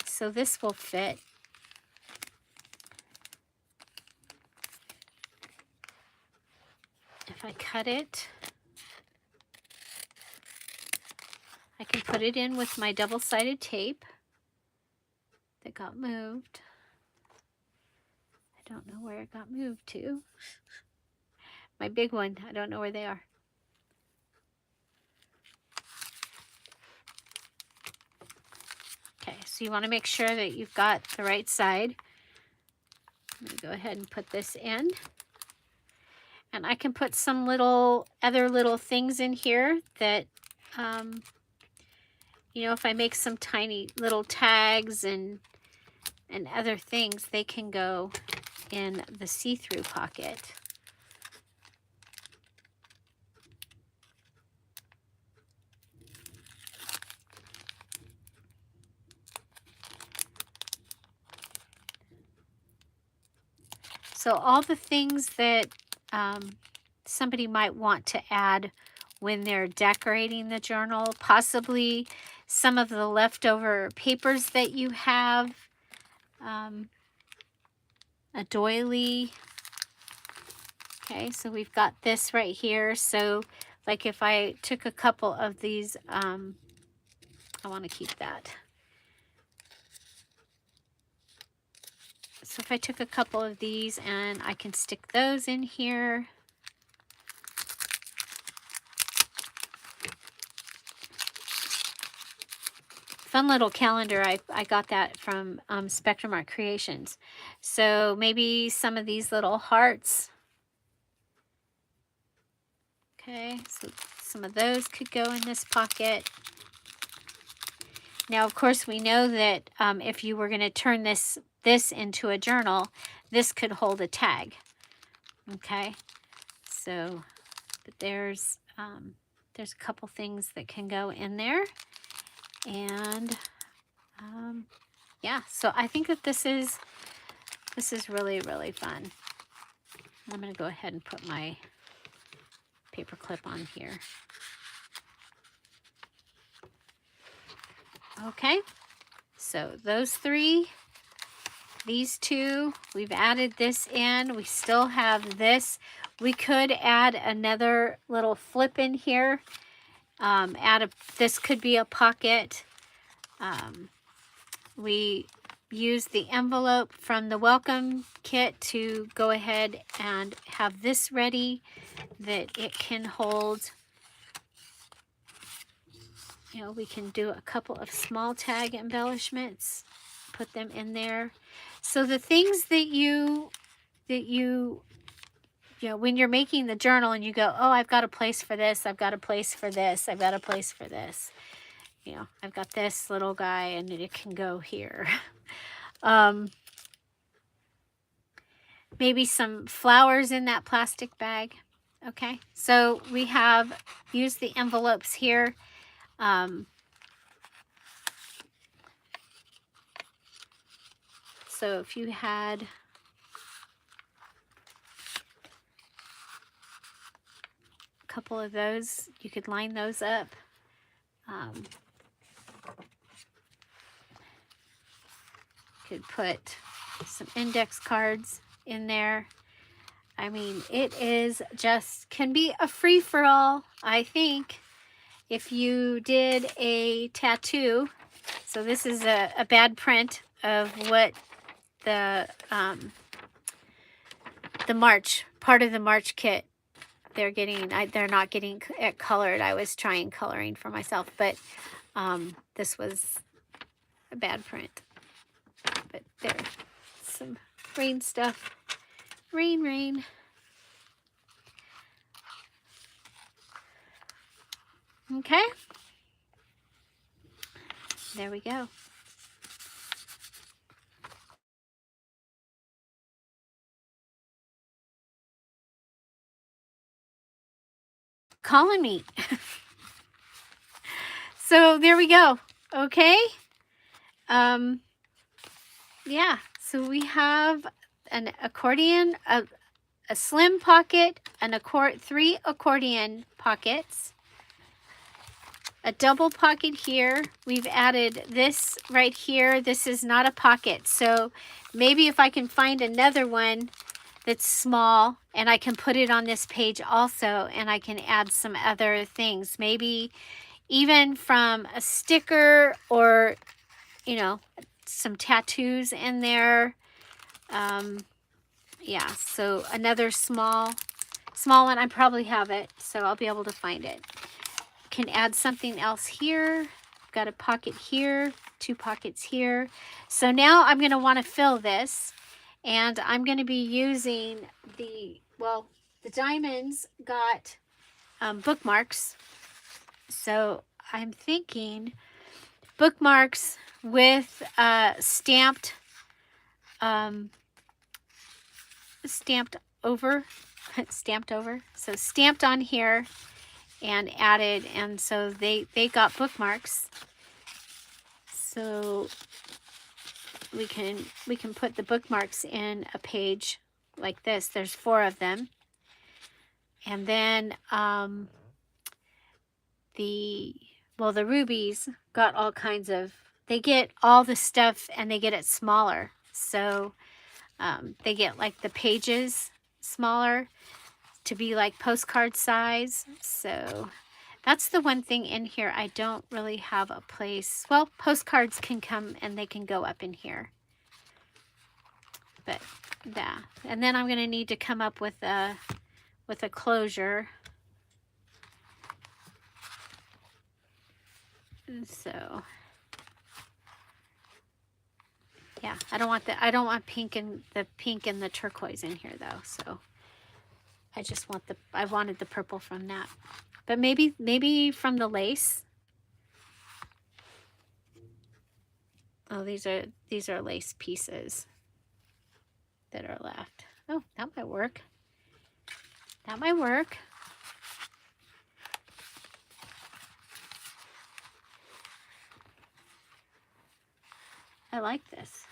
So this will fit. If I cut it, I can put it in with my double-sided tape that got moved. I don't know where it got moved to. My big one, I don't know where they are. Okay, so you want to make sure that you've got the right side. I'm going to go ahead and put this in. And I can put some other little things in here that, you know, if I make some tiny little tags and other things, they can go in the see-through pocket. So all the things that somebody might want to add when they're decorating the journal, possibly some of the leftover papers that you have, a doily. Okay, so we've got this right here. So like if I took a couple of these, I want to keep that. So if I took a couple of these and I can stick those in here. Fun little calendar. I got that from Spectrum Art Creations. So maybe some of these little hearts. Okay, so some of those could go in this pocket. Now, of course, we know that if you were going to turn this into a journal, this could hold a tag. Okay, so but there's a couple things that can go in there. And yeah, so I think that this is really, really fun. I'm going to go ahead and put my paper clip on here. Okay, so those three, these two, we've added this in. We still have this. We could add another little flip in here. This could be a pocket. We use the envelope from the welcome kit to go ahead and have this ready, that it can hold, you know, we can do a couple of small tag embellishments, put them in there. So the things that you know, when you're making the journal and you go, oh, I've got a place for this, I've got a place for this, I've got a place for this. You know, I've got this little guy and it can go here. Maybe some flowers in that plastic bag. Okay, so we have used the envelopes here. So if you had a couple of those, you could line those up. Could put some index cards in there. I mean, it is just, can be a free-for-all, I think, if you did a tattoo. So this is a bad print of what the March, part of the March kit they're not getting it colored. I was trying coloring for myself, but this was a bad print. But there, some rain stuff. Rain, rain. Okay. There we go. Calling me. So there we go. Okay. Yeah. So we have an accordion, a slim pocket, three accordion pockets, a double pocket here. We've added this right here. This is not a pocket. So maybe if I can find another one that's small and I can put it on this page also, and I can add some other things, maybe even from a sticker or, you know, some tattoos in there. Yeah, so another small one. I probably have it, so I'll be able to find it. Can add something else here. Got a pocket here, 2 pockets here. So now I'm going to want to fill this, and I'm going to be using the diamonds got bookmarks. So I'm thinking bookmarks with stamped over. So stamped on here and added, and so they got bookmarks. So we can put the bookmarks in a page like this. There's 4 of them. And then the rubies got all kinds of, they get all the stuff and they get it smaller. So they get like the pages smaller to be like postcard size. So that's the one thing in here. I don't really have a place. Well, postcards can come and they can go up in here. But yeah. And then I'm going to need to come up with a closure. So yeah, I don't want pink and the turquoise in here though. So I wanted the purple from that. But maybe from the lace. Oh, these are lace pieces that are left. Oh, that might work. That might work. I like this.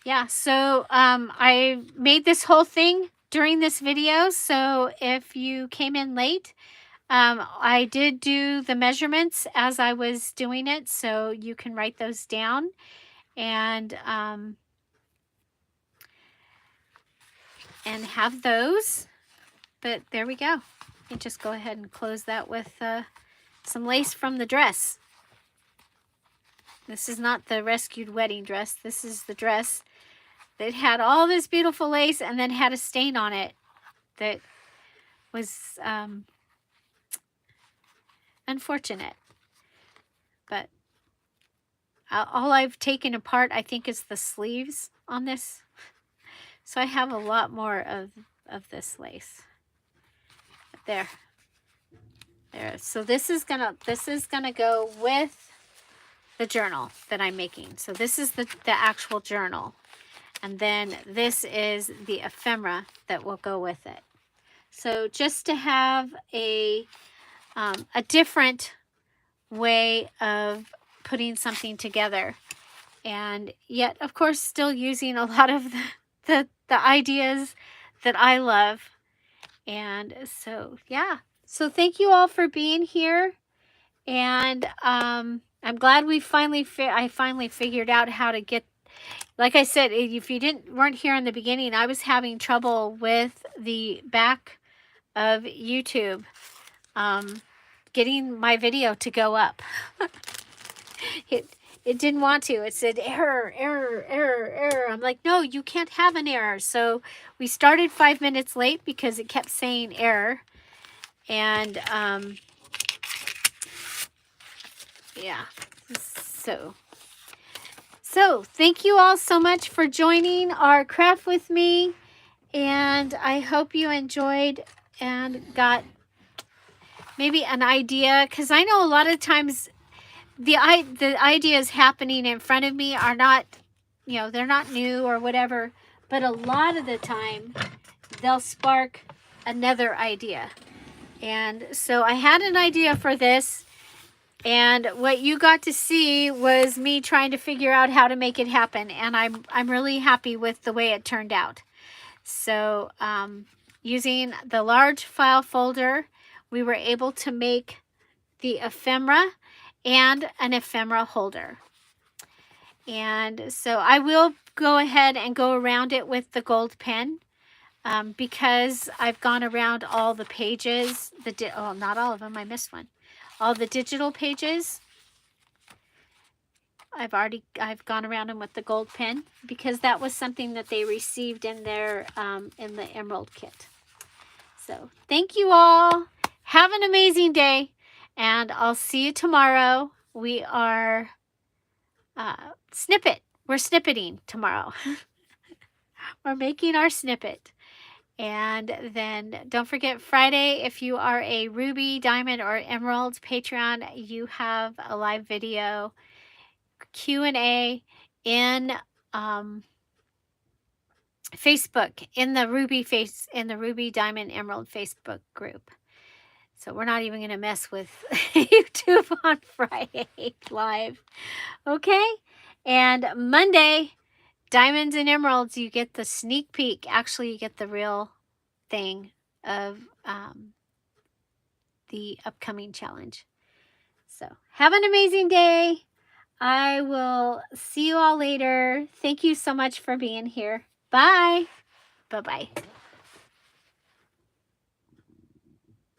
Yeah, so I made this whole thing during this video. So if you came in late, I did do the measurements as I was doing it. So you can write those down and have those. But there we go. You just go ahead and close that with some lace from the dress. This is not the rescued wedding dress. This is the dress that had all this beautiful lace and then had a stain on it that was unfortunate. But all I've taken apart, I think, is the sleeves on this. So I have a lot more of this lace. There. So this is gonna go with the journal that I'm making. So this is the actual journal. And then this is the ephemera that will go with it. So just to have a different way of putting something together, and yet of course still using a lot of the ideas that I love. And so yeah, so thank you all for being here, and I'm glad I finally figured out how to get, like I said, if you weren't here in the beginning, I was having trouble with the back of YouTube getting my video to go up. it didn't want to. It said error, error, error, error. I'm like, no, you can't have an error. So we started 5 minutes late because it kept saying error. And yeah, so thank you all so much for joining our craft with me. And I hope you enjoyed and got maybe an idea, because I know a lot of times the ideas happening in front of me are not, you know, they're not new or whatever, but a lot of the time they'll spark another idea. And so I had an idea for this, and what you got to see was me trying to figure out how to make it happen, and I'm really happy with the way it turned out. So using the large file folder, we were able to make the ephemera and an ephemera holder. And so I will go ahead and go around it with the gold pen because I've gone around all the pages. Oh, not all of them. I missed one. All the digital pages. I've gone around them with the gold pen because that was something that they received in their in the Emerald kit. So thank you all. Have an amazing day, and I'll see you tomorrow. We are We're snippeting tomorrow. We're making our snippet. And then don't forget Friday, if you are a Ruby, Diamond, or Emerald Patreon, you have a live video Q&A in Facebook, in the Ruby, Diamond, Emerald Facebook group. So we're not even going to mess with YouTube on Friday live. Okay? And Monday, Diamonds and Emeralds, you get the sneak peek. Actually, you get the real thing of the upcoming challenge. So have an amazing day. I will see you all later. Thank you so much for being here. Bye. Bye-bye.